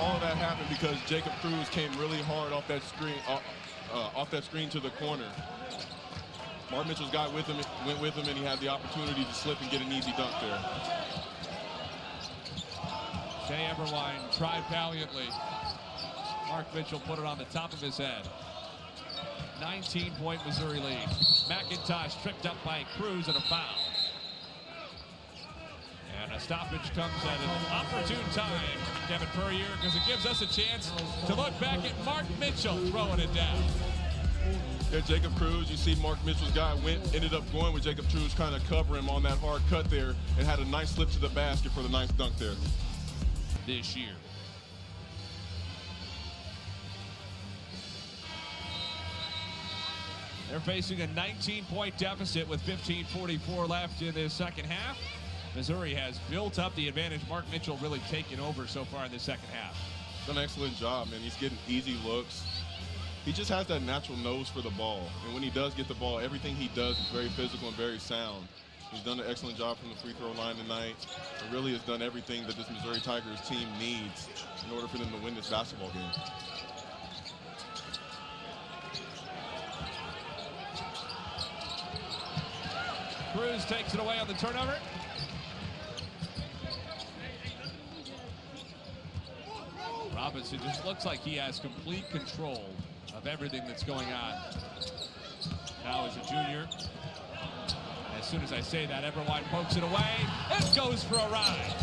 [SPEAKER 2] All of that happened because Jacob Cruz came really hard off that screen to the corner. Mark Mitchell's guy went with him, and he had the opportunity to slip and get an easy dunk there.
[SPEAKER 1] Shea Everwine tried valiantly. Mark Mitchell put it on the top of his head. 19-point Missouri lead. McIntosh tripped up by Cruz and a foul. And a stoppage comes at an opportune time, Kevin Puryear, because it gives us a chance to look back at Mark Mitchell throwing it down.
[SPEAKER 2] Yeah, Jacob Cruz, you see Mark Mitchell's guy ended up going with Jacob Cruz, kind of cover him on that hard cut there, and had a nice slip to the basket for the nice dunk there.
[SPEAKER 1] This year. They're facing a 19-point deficit with 15:44 left in this second half. Missouri has built up the advantage. Mark Mitchell really taken over so far in the second half.
[SPEAKER 2] Done an excellent job, man. He's getting easy looks. He just has that natural nose for the ball. And when he does get the ball, everything he does is very physical and very sound. He's done an excellent job from the free throw line tonight. He really has done everything that this Missouri Tigers team needs in order for them to win this basketball game.
[SPEAKER 1] Cruz takes it away on the turnover. Robinson just looks like he has complete control of everything that's going on. Now as a junior. As soon as I say that, Everwine pokes it away. It goes for a ride.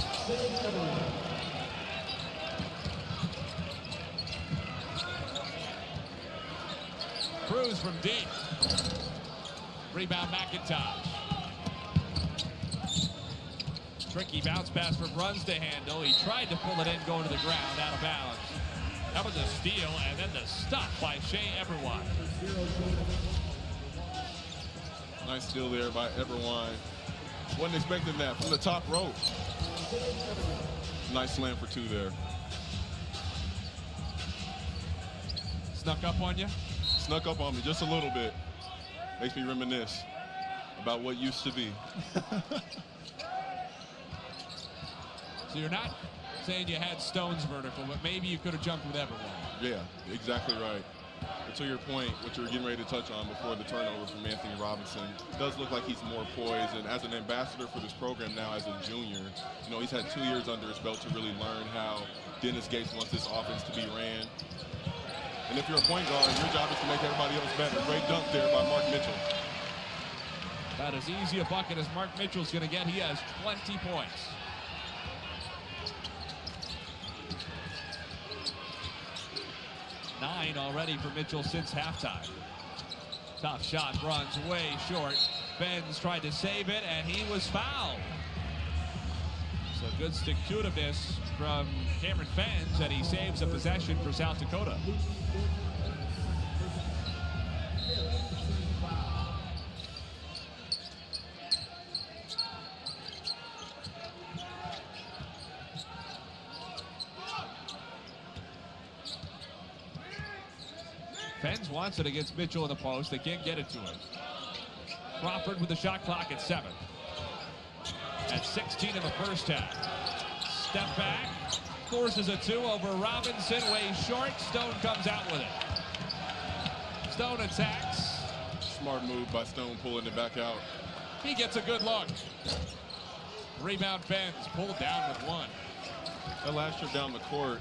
[SPEAKER 1] Cruz from deep. Rebound McIntosh. Tricky bounce pass from Runs to handle. He tried to pull it in, going to the ground, out of bounds. That was a steal, and then the stop by Shea Everwine.
[SPEAKER 2] Nice steal there by Everwine. Wasn't expecting that from the top rope. Nice slam for two there.
[SPEAKER 1] Snuck up on you?
[SPEAKER 2] Snuck up on me just a little bit. Makes me reminisce About what used to be.
[SPEAKER 1] So you're not saying you had Stone's vertical, but maybe you could have jumped with everyone.
[SPEAKER 2] Yeah, exactly right. But to your point, what you were getting ready to touch on before the turnover from Anthony Robinson, it does look like he's more poised. And as an ambassador for this program now as a junior, you know, he's had 2 years under his belt to really learn how Dennis Gates wants this offense to be ran. And if you're a point guard, your job is to make everybody else better. Great dunk there by Mark Mitchell.
[SPEAKER 1] About as easy a bucket as Mark Mitchell's going to get. He has 20 points. Nine already for Mitchell since halftime. Tough shot, runs way short. Benz tried to save it, and he was fouled. So good stick-to-itiveness from Cameron Fenns, and he saves a possession for South Dakota. Fenns wants it against Mitchell in the post. They can't get it to him. Crawford with the shot clock at 7. At 16 in the first half. Step back. Forces a 2 over Robinson. Way short. Stone comes out with it. Stone attacks.
[SPEAKER 2] Smart move by Stone, pulling it back out.
[SPEAKER 1] He gets a good look. Rebound Fenns. Pulled down with 1.
[SPEAKER 2] That last trip down the court,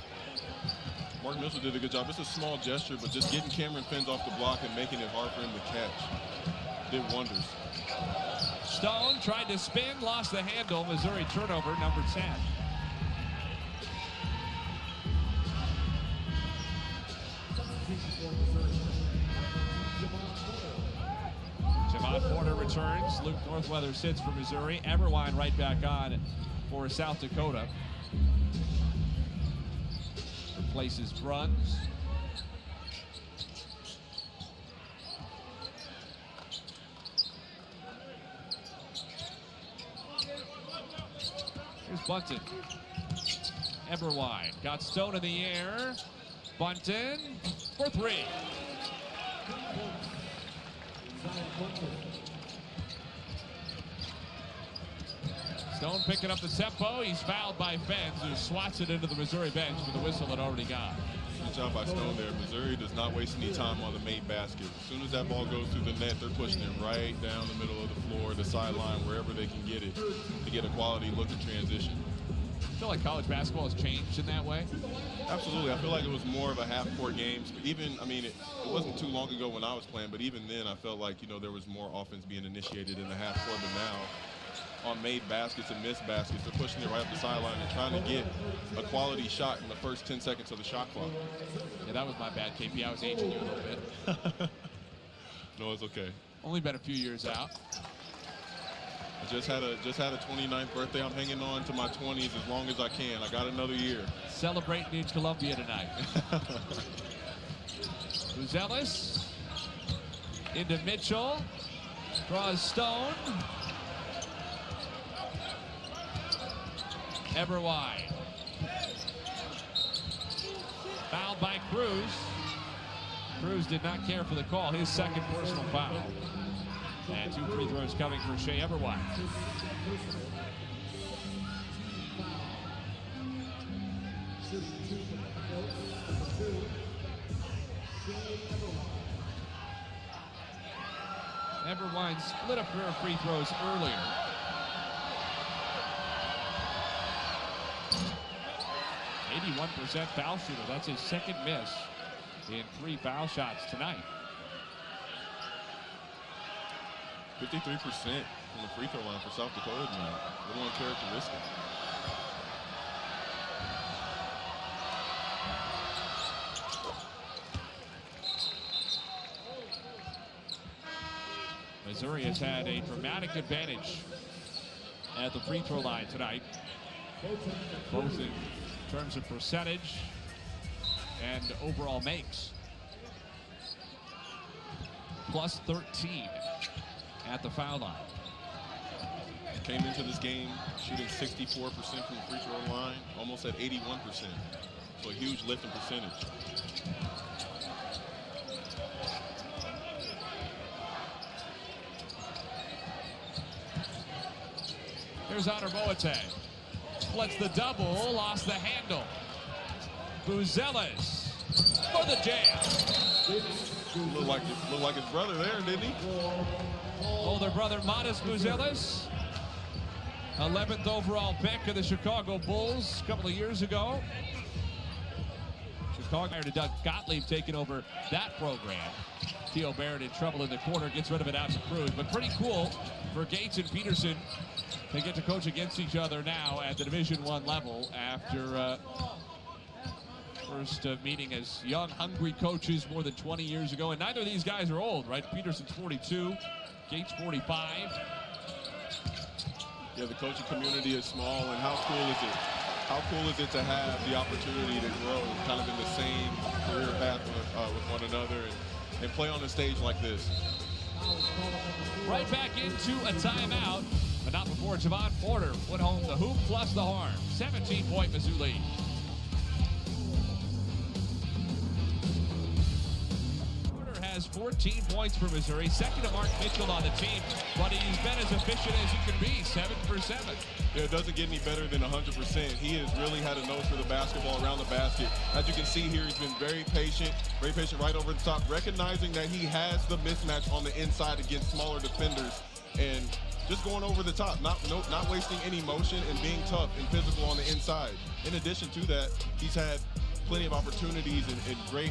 [SPEAKER 2] Mark Mitchell did a good job. It's a small gesture, but just getting Cameron Fenns off the block and making it hard for him to catch did wonders.
[SPEAKER 1] Stone tried to spin, lost the handle. Missouri turnover, number 10. Javon Porter returns. Luke Northweather sits for Missouri. Everwine right back on for South Dakota. Replaces Bruns. Here's Bunton. Everwine got Stone in the air. Bunton for 3. Stone picking up the tempo. He's fouled by Fenns, who swats it into the Missouri bench with the whistle it already got.
[SPEAKER 2] Good job by Stone there. Missouri does not waste any time on the made basket. As soon as that ball goes through the net, they're pushing it right down the middle of the floor, the sideline, wherever they can get it to get a quality look at transition.
[SPEAKER 1] I feel like college basketball has changed in that way.
[SPEAKER 2] Absolutely. I feel like it was more of a half-court game. Even, I mean, it wasn't too long ago when I was playing, but even then I felt like, you know, there was more offense being initiated in the half-court. But now, on made baskets and missed baskets, they're pushing it right up the sideline and trying to get a quality shot in the first 10 seconds of the shot clock.
[SPEAKER 1] Yeah, that was my bad, KP. I was aging you a little bit.
[SPEAKER 2] No, it's okay.
[SPEAKER 1] Only been a few years out.
[SPEAKER 2] I just had a 29th birthday. I'm hanging on to my 20s as long as I can. I got another year.
[SPEAKER 1] Celebrating in Columbia tonight. Buzelis into Mitchell. Draws Stone. Everwine. Fouled by Cruz. Cruz did not care for the call. His second personal foul. And 2 free throws coming for Shea Everwine. Everwine split a pair of free throws earlier. .81% foul shooter. That's his second miss in 3 foul shots tonight.
[SPEAKER 2] 53% from the free throw line for South Dakota tonight. Little uncharacteristic.
[SPEAKER 1] Missouri has had a dramatic advantage at the free throw line tonight, both in terms of percentage and overall makes. Plus 13 at the foul line.
[SPEAKER 2] Came into this game shooting 64% from the free throw line, almost at 81%. So a huge lift in percentage.
[SPEAKER 1] Here's Honor Boateng. Splits the double, lost the handle. Buzelis for the jam.
[SPEAKER 2] Looked like his brother there, didn't he?
[SPEAKER 1] Older brother Modest Buzelis, 11th overall pick of the Chicago Bulls a couple of years ago. Chicago hired Doug Gottlieb taking over that program. Theo Barrett in trouble in the corner, gets rid of it out to Cruz. But pretty cool for Gates and Peterson. They get to coach against each other now at the Division I level after first meeting as young, hungry coaches more than 20 years ago. And neither of these guys are old, right? Peterson's 42, Gates 45.
[SPEAKER 2] Yeah, the coaching community is small, and how cool is it? How cool is it to have the opportunity to grow kind of in the same career path with one another and play on a stage like this?
[SPEAKER 1] Right back into a timeout, but not before Javon Porter put home the hoop plus the horn. 17-point Mizzou lead. Porter has 14 points for Missouri, second to Mark Mitchell on the team, but he's been as efficient as he can be, 7 for 7.
[SPEAKER 2] Yeah, it doesn't get any better than 100%. He has really had a nose for the basketball around the basket. As you can see here, he's been very patient right over the top, recognizing that he has the mismatch on the inside against smaller defenders, and just going over the top, not wasting any motion and being tough and physical on the inside. In addition to that, he's had plenty of opportunities and great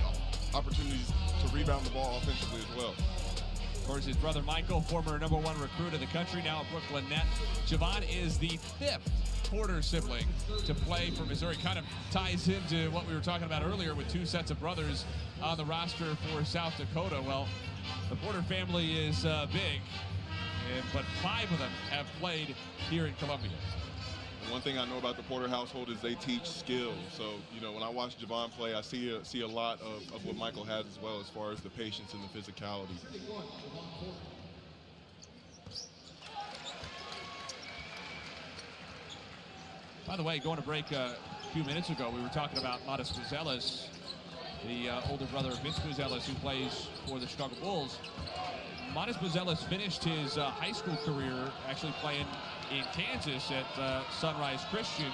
[SPEAKER 2] opportunities to rebound the ball offensively as well.
[SPEAKER 1] Of course, his brother Michael, former #1 recruit in the country, now a Brooklyn Net. Javon is the 5th Porter sibling to play for Missouri. Kind of ties into what we were talking about earlier with 2 sets of brothers on the roster for South Dakota. Well, the Porter family is big, but 5 of them have played here in Columbia.
[SPEAKER 2] One thing I know about the Porter household is they teach skills. So, you know, when I watch Javon play, I see a lot of what Michael has as well, as far as the patience and the physicality.
[SPEAKER 1] By the way, going to break a few minutes ago, we were talking about Modest Buzelis, the older brother of Vince Buzelis, who plays for the Chicago Bulls. Modest Buzelis finished his high school career actually playing in Kansas at Sunrise Christian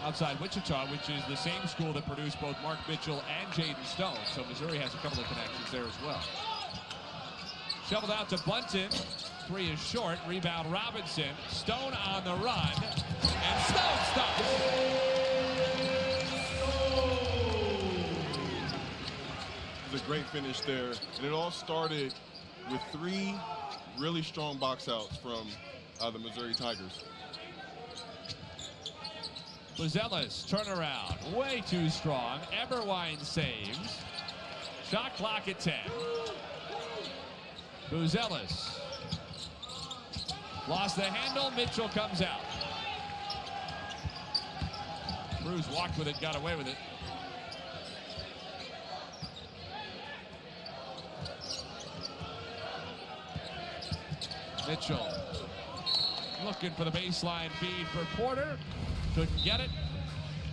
[SPEAKER 1] outside Wichita, which is the same school that produced both Mark Mitchell and Jaden Stone. So Missouri has a couple of connections there as well. Shoveled out to Bunton. 3 is short. Rebound Robinson. Stone on the run. And Stone stops.
[SPEAKER 2] It was a great finish there. And it all started with 3 really strong box outs from the Missouri Tigers.
[SPEAKER 1] Buzelis, turnaround, way too strong. Eberwein saves. Shot clock at 10. Buzelis lost the handle. Mitchell comes out. Cruz walked with it, got away with it. Mitchell looking for the baseline feed for Porter. Couldn't get it.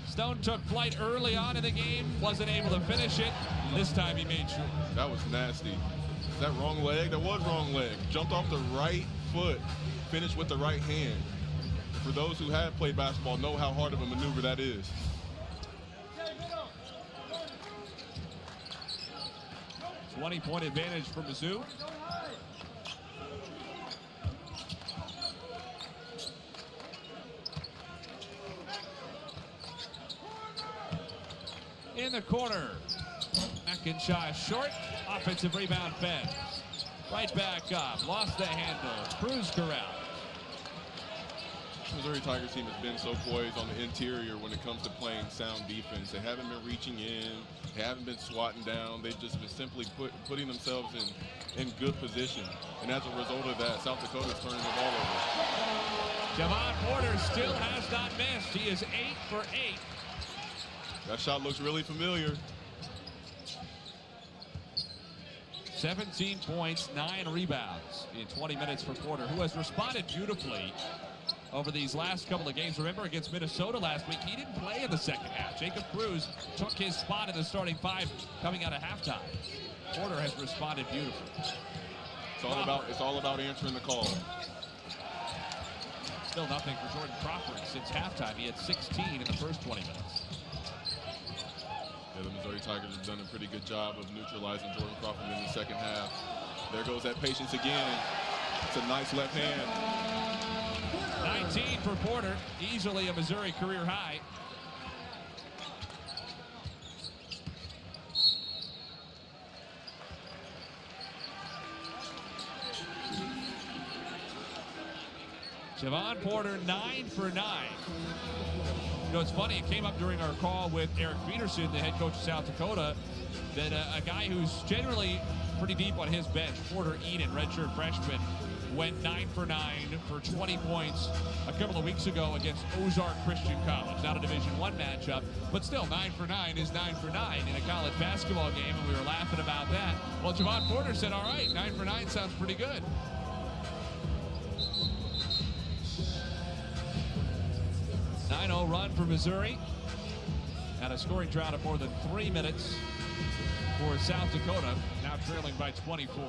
[SPEAKER 1] Stone took flight early on in the game. Wasn't able to finish it. This time he made sure.
[SPEAKER 2] That was nasty. Is that wrong leg? That was wrong leg. Jumped off the right foot. Finished with the right hand. For those who have played basketball, know how hard of a maneuver that is.
[SPEAKER 1] It's 20-point advantage for Mizzou. In the corner, McIntyre short, offensive rebound Feds. Right back up, lost the handle, Cruz corral.
[SPEAKER 2] Missouri Tigers team has been so poised on the interior when it comes to playing sound defense. They haven't been reaching in, they haven't been swatting down, they've just been simply putting themselves in good position. And as a result of that, South Dakota's turning the ball over.
[SPEAKER 1] Javon Porter still has not missed. He is 8 for 8.
[SPEAKER 2] That shot looks really familiar.
[SPEAKER 1] 17 points, 9 rebounds in 20 minutes for Porter, who has responded beautifully over these last couple of games. Remember, against Minnesota last week, he didn't play in the second half. Jacob Cruz took his spot in the starting 5 coming out of halftime. Porter has responded beautifully.
[SPEAKER 2] It's all about answering the call.
[SPEAKER 1] Still nothing for Jordan Crawford since halftime. He had 16 in the first 20 minutes.
[SPEAKER 2] Yeah, the Missouri Tigers have done a pretty good job of neutralizing Jordan Crawford in the second half. There goes that patience again. It's a nice left hand.
[SPEAKER 1] 19 for Porter, easily a Missouri career high. Javon Porter, 9 for 9. You know, it's funny, it came up during our call with Eric Peterson, the head coach of South Dakota, that a guy who's generally pretty deep on his bench, Porter Eden, redshirt freshman, went 9 for 9 for 20 points a couple of weeks ago against Ozark Christian College. Not a Division I matchup, but still 9 for 9 is 9 for 9 in a college basketball game, and we were laughing about that. Well, Javon Porter said, all right, 9 for 9 sounds pretty good. A 9-0 run for Missouri, and a scoring drought of more than 3 minutes for South Dakota, now trailing by 24.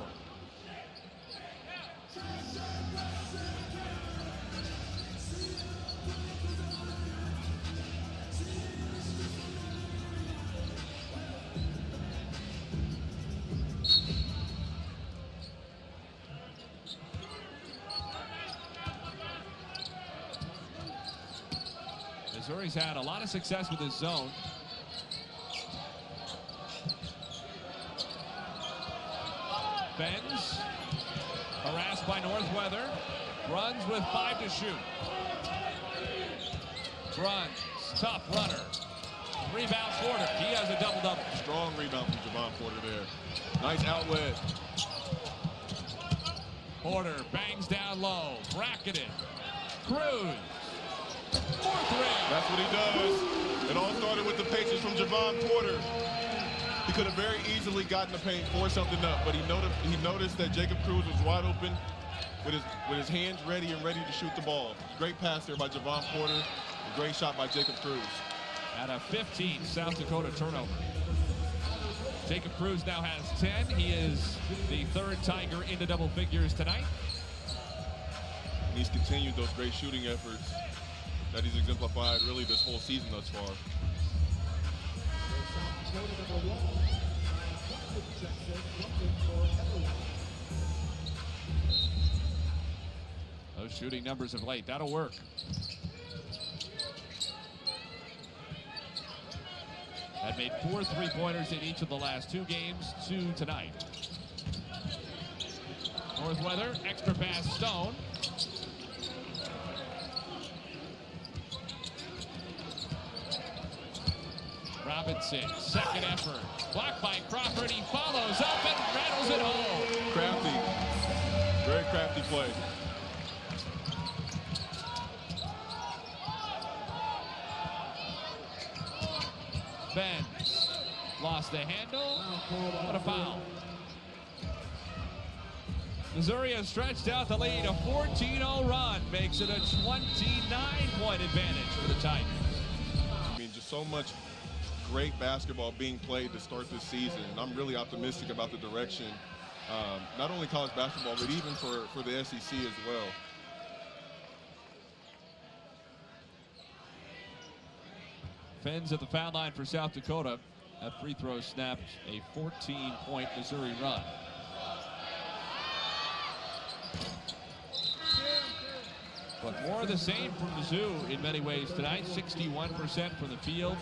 [SPEAKER 1] Missouri's had a lot of success with his zone. Benz, harassed by Northweather, runs with 5 to shoot. Runs, tough runner. Rebound Porter, he has a double-double.
[SPEAKER 2] Strong rebound from Javon Porter there. Nice outlet.
[SPEAKER 1] Porter bangs down low, bracketed. Cruz.
[SPEAKER 2] That's what he does. It all started with the patience from Javon Porter. He could have very easily gotten the paint, forced something up, but he noticed that Jacob Cruz was wide open with his hands ready to shoot the ball. Great pass there by Javon Porter. A great shot by Jacob Cruz.
[SPEAKER 1] At a 15 South Dakota turnover. Jacob Cruz now has 10. He is the third Tiger into double figures tonight.
[SPEAKER 2] And he's continued those great shooting efforts that he's exemplified really this whole season thus far.
[SPEAKER 1] Those shooting numbers of late, that'll work. Had made 4 3-pointers in each of the last 2 games, 2 tonight. Northweather, extra pass, Stone. Robinson, second effort. Blocked by Crawford. He follows up and rattles it home.
[SPEAKER 2] Crafty. Very crafty play.
[SPEAKER 1] Benz lost the handle. What a foul. Missouri has stretched out the lead. A 14-0 run makes it a 29-point advantage for the Tigers.
[SPEAKER 2] I mean, just so much great basketball being played to start this season, and I'm really optimistic about the direction, not only college basketball, but even for the SEC as well.
[SPEAKER 1] Fens at the foul line for South Dakota. That free throw snapped a 14-point Missouri run. But more of the same from Mizzou in many ways tonight. 61% from the field,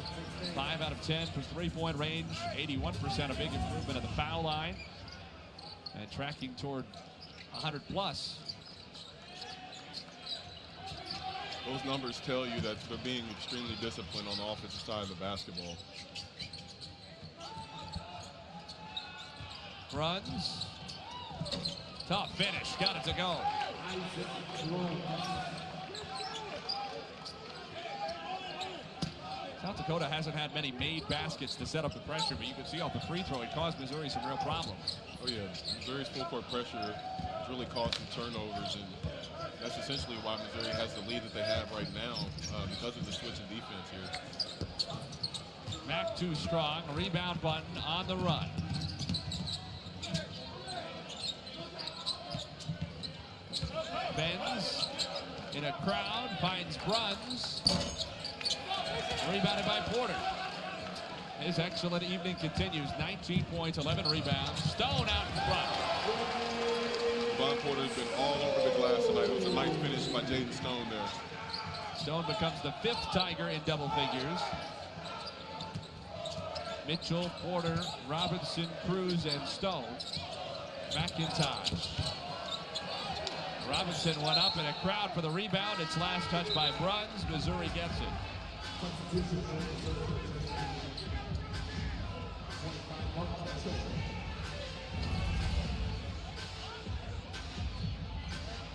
[SPEAKER 1] 5 out of 10 from three-point range, 81%, a big improvement at the foul line, and tracking toward 100+.
[SPEAKER 2] Those numbers tell you that they're being extremely disciplined on the offensive side of the basketball.
[SPEAKER 1] Runs. Tough finish. Got it to go. South Dakota hasn't had many made baskets to set up the pressure, but you can see off the free throw, it caused Missouri some real problems.
[SPEAKER 2] Oh, yeah. Missouri's full-court pressure has really caused some turnovers, and that's essentially why Missouri has the lead that they have right now because of the switch in defense here.
[SPEAKER 1] Back too strong. Rebound button on the run. Benz in a crowd, finds Bruns. Rebounded by Porter. His excellent evening continues. 19 points, 11 rebounds. Stone out in front.
[SPEAKER 2] Von Porter's been all over the glass tonight. It was a nice finish by Jaden Stone there.
[SPEAKER 1] Stone becomes the 5th Tiger in double figures. Mitchell, Porter, Robinson, Cruz, and Stone. McIntosh. Robinson went up in a crowd for the rebound. It's last touch by Bruns. Missouri gets it.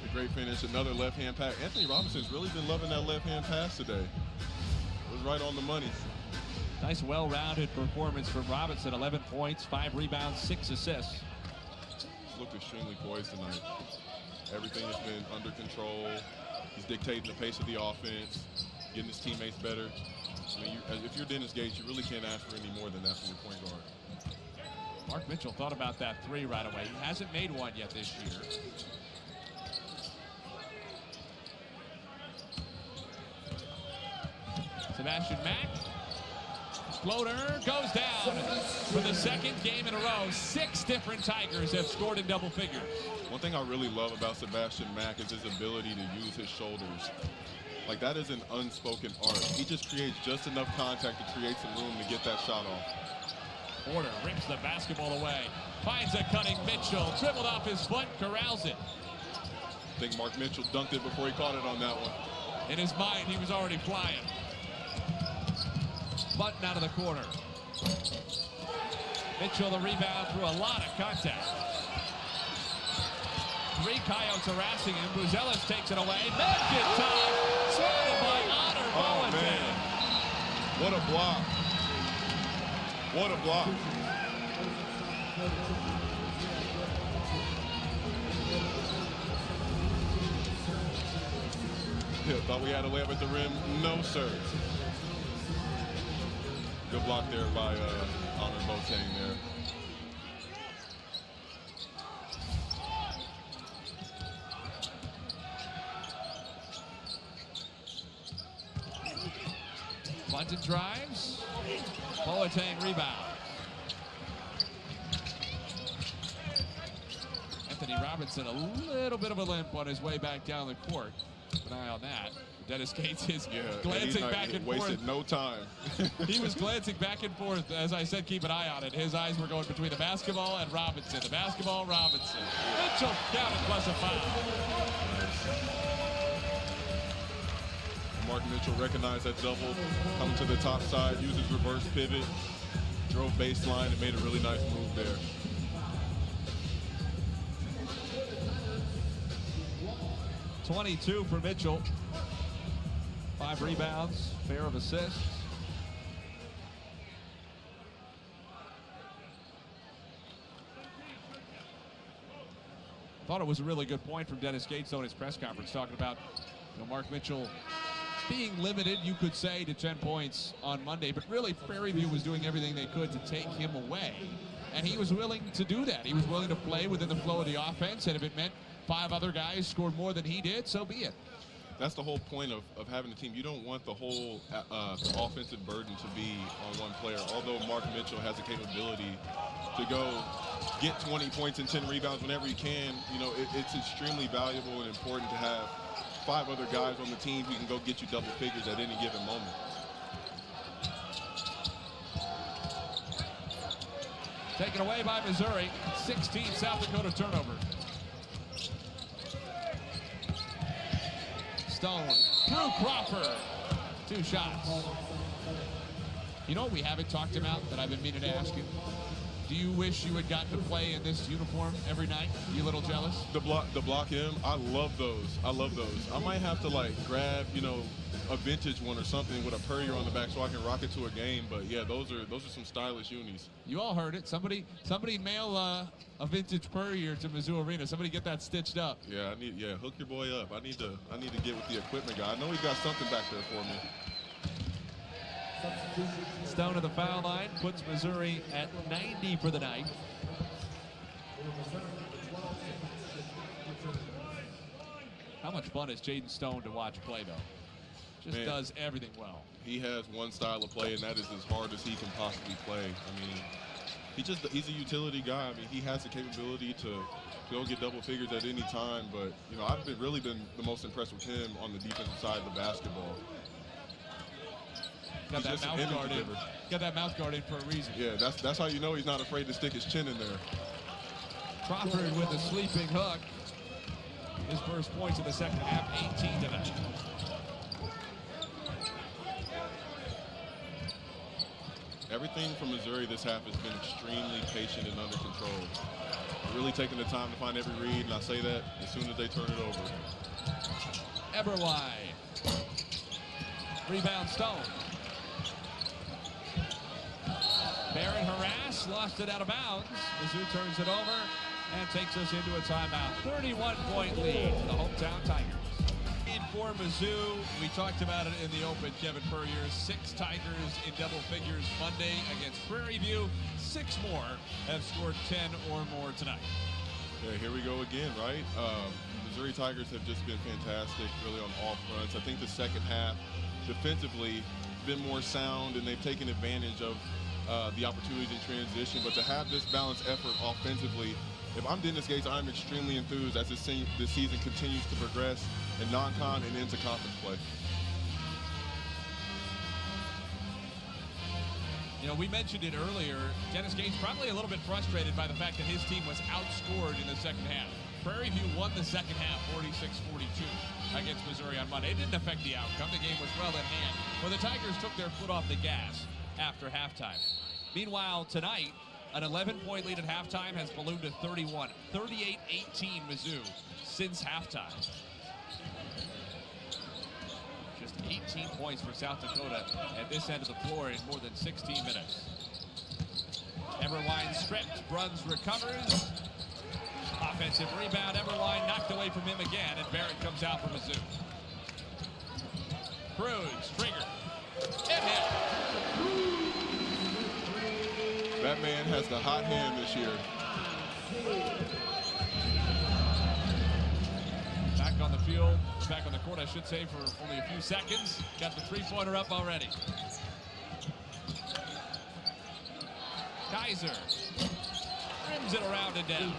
[SPEAKER 2] A great finish, another left-hand pass. Anthony Robinson's really been loving that left-hand pass today. It was right on the money.
[SPEAKER 1] Nice, well-rounded performance from Robinson. 11 points, 5 rebounds, 6 assists.
[SPEAKER 2] He's looked extremely poised tonight. Everything has been under control. He's dictating the pace of the offense, getting his teammates better. I mean, if you're Dennis Gates, you really can't ask for any more than that from your point guard.
[SPEAKER 1] Mark Mitchell thought about that 3 right away. He hasn't made one yet this year. Sebastian Mack. Floater goes down for the 2nd game in a row. 6 different Tigers have scored in double figures.
[SPEAKER 2] One thing I really love about Sebastian Mack is his ability to use his shoulders. Like, that is an unspoken art. He just creates just enough contact to create some room to get that shot off.
[SPEAKER 1] Porter rips the basketball away. Finds a cutting Mitchell. Dribbled off his foot, corrals it.
[SPEAKER 2] I think Mark Mitchell dunked it before he caught it on that one.
[SPEAKER 1] In his mind, he was already flying. Button out of the corner. Mitchell the rebound through a lot of contact. 3 Coyotes harassing him. Buzelis takes it away. McIntosh swatted by Honor
[SPEAKER 2] Oh, man. What a block. What a block. Yeah, thought we had a layup at the rim. No, sir. Good block there by Honor Boateng there.
[SPEAKER 1] Bunton drives. Boateng rebound. Anthony Robinson, a little bit of a limp on his way back down the court. Keep an eye on that. Dennis Gates is glancing back and forth.
[SPEAKER 2] Wasted no time.
[SPEAKER 1] He was glancing back and forth. As I said, keep an eye on it. His eyes were going between the basketball and Robinson. The basketball, Robinson. Mitchell counted plus a foul.
[SPEAKER 2] Mark Mitchell recognized that double, coming to the top side, used his reverse pivot, drove baseline, and made a really nice move there.
[SPEAKER 1] .22 for Mitchell. 5 rebounds, pair of assists. Thought it was a really good point from Dennis Gates on his press conference, talking about Mark Mitchell being limited, you could say, to 10 points on Monday, but really Prairie View was doing everything they could to take him away, and he was willing to do that. He was willing to play within the flow of the offense, and if it meant 5 other guys scored more than he did, so be it.
[SPEAKER 2] That's the whole point of having a team. You don't want the whole offensive burden to be on one player, although Mark Mitchell has the capability to go get 20 points and 10 rebounds whenever he can. You know, it's extremely valuable and important to have 5 other guys on the team who can go get you double figures at any given moment.
[SPEAKER 1] Taken away by Missouri. 16 South Dakota turnover. Stone through Crawford. 2 shots. You know what we haven't talked about that I've been meaning to ask you? Do you wish you had gotten to play in this uniform every night? You a little jealous?
[SPEAKER 2] The block M, I love those. I love those. I might have to like grab, you know, a vintage one or something with a Purrier on the back so I can rock it to a game. But yeah, those are some stylish unis.
[SPEAKER 1] You all heard it. Somebody mail a vintage Purrier to Mizzou Arena. Somebody get that stitched up.
[SPEAKER 2] Yeah, hook your boy up. I need to get with the equipment guy. I know he's got something back there for me.
[SPEAKER 1] Stone at the foul line puts Missouri at 90 for the night. How much fun is Jaden Stone to watch play, though? Just does everything well.
[SPEAKER 2] He has one style of play, and that is as hard as he can possibly play. I mean, he's a utility guy. I mean, he has the capability to go get double figures at any time. But, you know, I've really been the most impressed with him on the defensive side of the basketball.
[SPEAKER 1] Got that mouth guard in. Got that mouth guard in for a reason.
[SPEAKER 2] Yeah, that's how you know he's not afraid to stick his chin in there.
[SPEAKER 1] Crawford with a sleeping hook. His first points in the second half, 18 tonight.
[SPEAKER 2] Everything from Missouri this half has been extremely patient and under control. Really taking the time to find every read, and I say that as soon as they turn it over.
[SPEAKER 1] Eberwein. Rebound Stone. Barron harassed, lost it out of bounds. Mizzou turns it over and takes us into a timeout. 31-point lead for the hometown Tigers. For Mizzou, we talked about it in the open, Kevin Puryear. 6 Tigers in double figures Monday against Prairie View. 6 more have scored 10 or more tonight.
[SPEAKER 2] Yeah, here we go again, right? Missouri Tigers have just been fantastic, really on all fronts. I think the second half, defensively, been more sound, and they've taken advantage of the opportunities in transition. But to have this balanced effort offensively, if I'm Dennis Gates, I'm extremely enthused as this season continues to progress in non-con and into conference play.
[SPEAKER 1] You know, we mentioned it earlier. Dennis Gates probably a little bit frustrated by the fact that his team was outscored in the second half. Prairie View won the second half 46-42 against Missouri on Monday. It didn't affect the outcome. The game was well in hand. But the Tigers took their foot off the gas after halftime. Meanwhile, tonight, an 11-point lead at halftime has ballooned to 31. 38-18 Mizzou since halftime. Just 18 points for South Dakota at this end of the floor in more than 16 minutes. Eberwein stripped, Bruns recovers. Offensive rebound, Eberwein knocked away from him again, and Barrett comes out for Mizzou. Cruz, trigger, it hit.
[SPEAKER 2] That man has the hot hand this year.
[SPEAKER 1] Back on the field, back on the court, I should say, for only a few seconds. Got the three-pointer up already. Kaiser rims it around and down.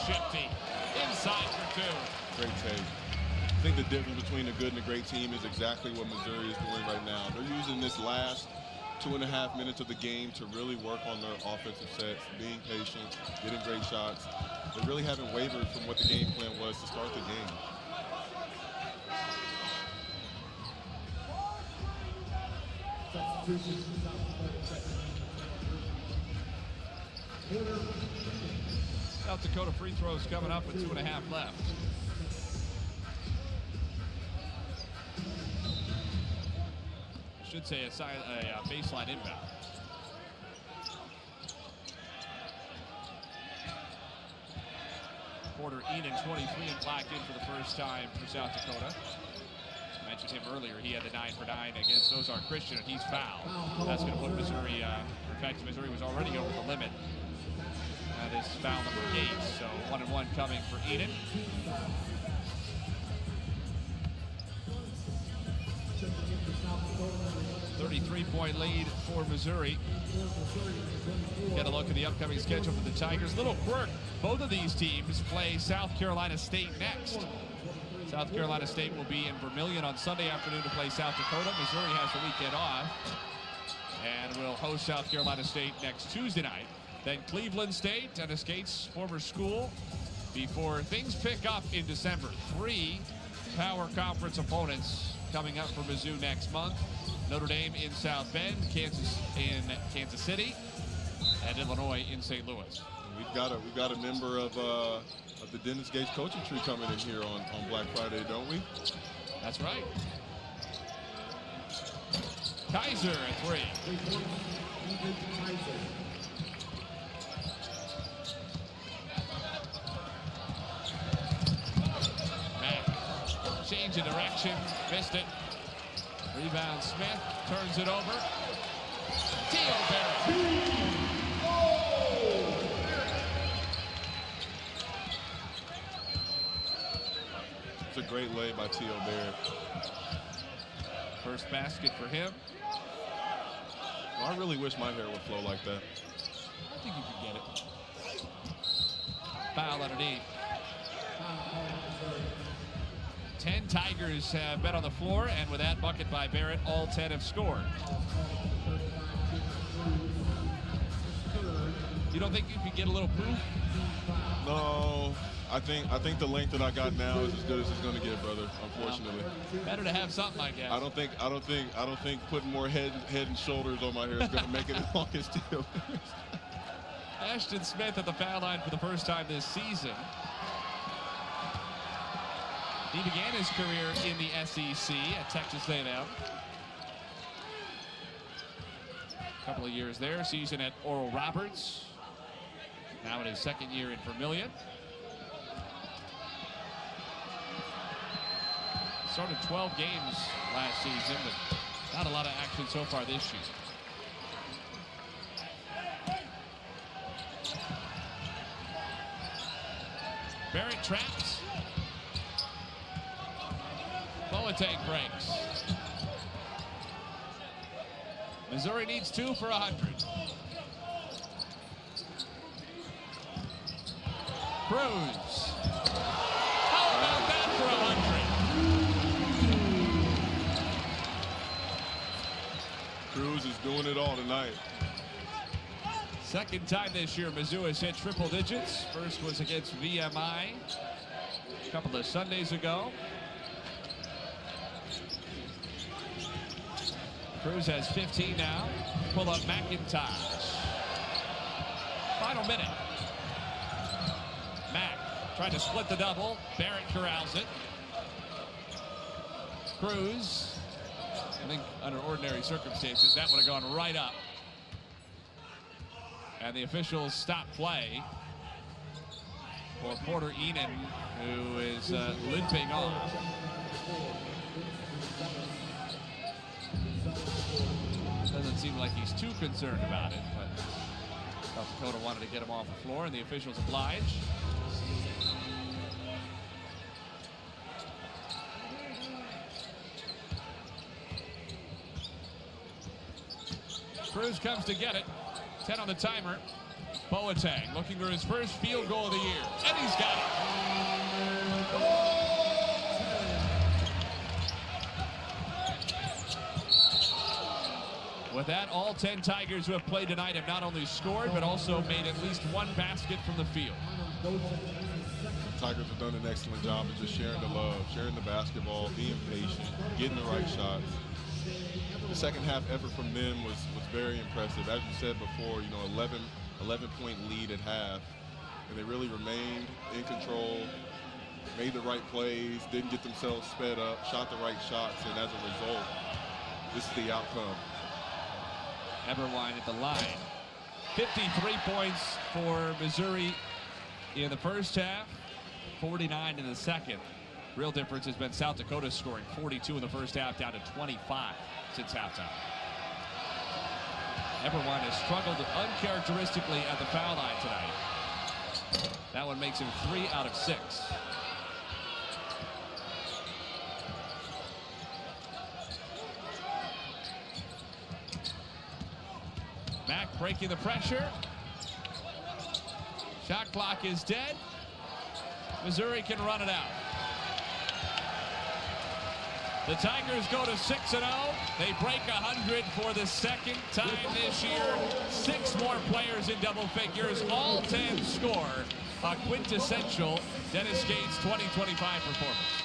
[SPEAKER 1] Shifty, inside for 2.
[SPEAKER 2] Great take. I think the difference between a good and a great team is exactly what Missouri is doing right now. They're using this last 2.5 minutes of the game to really work on their offensive sets, being patient, getting great shots. They really haven't wavered from what the game plan was to start the game.
[SPEAKER 1] South Dakota free throws coming up with 2.5 left. I should say a baseline inbound. Porter Eden, 23 and black in for the first time for South Dakota. I mentioned him earlier. He had the 9 for 9 against Ozark Christian, and he's fouled. That's going to put Missouri, in fact, Missouri was already over the limit. That is foul number 8, so 1-and-1 coming for Eden. $33-point lead for Missouri. Get a look at the upcoming schedule for the Tigers. Little quirk, both of these teams play South Carolina State next. South Carolina State will be in Vermillion on Sunday afternoon to play South Dakota. Missouri has the weekend off and will host South Carolina State next Tuesday night. Then Cleveland State, Dennis Gates' former school, before things pick up in December. 3 power conference opponents coming up for Mizzou next month. Notre Dame in South Bend, Kansas in Kansas City, and Illinois in St. Louis.
[SPEAKER 2] We've got a member of the Dennis Gates coaching tree coming in here on Black Friday, don't we?
[SPEAKER 1] That's right. Kaiser at 3. change of direction, missed it. Rebound Smith, turns it over. T.O. Barrett.
[SPEAKER 2] It's a great lay by T.O. Barrett.
[SPEAKER 1] First basket for him.
[SPEAKER 2] Well, I really wish my hair would flow like that.
[SPEAKER 1] I think you can get it. Foul underneath. 10 Tigers have been on the floor, and with that bucket by Barrett, all 10 have scored. You don't think you could get a little proof?
[SPEAKER 2] No, I think the length that I got now is as good as it's going to get, brother. Unfortunately.
[SPEAKER 1] Better to have something, I guess.
[SPEAKER 2] I don't think putting more head and shoulders on my hair is going to make it as long as T.O.
[SPEAKER 1] Ashton Smith at the foul line for the first time this season. He began his career in the SEC at Texas A&M. A couple of years there, season at Oral Roberts. Now in his second year in Vermillion. Started 12 games last season, but not a lot of action so far this year. Barrett trapped. Boateng breaks. Missouri needs 2 for 100. Cruz. How about that for 100?
[SPEAKER 2] Cruz is doing it all tonight.
[SPEAKER 1] Second time this year Mizzou has hit triple digits. First was against VMI a couple of Sundays ago. Cruz has 15 now. Pull up McIntosh. Final minute. Mack tried to split the double. Barrett corrals it. Cruz. I think under ordinary circumstances that would have gone right up. And the officials stop play for Porter Enan, who is limping on. Doesn't seem like he's too concerned about it, but South Dakota wanted to get him off the floor, and the officials oblige. Cruz comes to get it. 10 on the timer. Boateng looking for his first field goal of the year, and he's got it. With that, all 10 Tigers who have played tonight have not only scored, but also made at least one basket from the field.
[SPEAKER 2] The Tigers have done an excellent job of just sharing the love, sharing the basketball, being patient, getting the right shots. The second half effort from them was very impressive. As you said before, you know, 11-point lead at half, and they really remained in control, made the right plays, didn't get themselves sped up, shot the right shots, and as a result, this is the outcome.
[SPEAKER 1] Eberwein at the line. 53 points for Missouri in the first half, 49 in the second. Real difference has been South Dakota scoring 42 in the first half, down to 25 since halftime. Eberwein has struggled uncharacteristically at the foul line tonight. That one makes him 3 out of 6. Mack breaking the pressure. Shot clock is dead. Missouri can run it out. The Tigers go to 6-0. They break 100 for the second time this year. 6 more players in double figures. All 10 score. A quintessential Dennis Gates 2025 performance.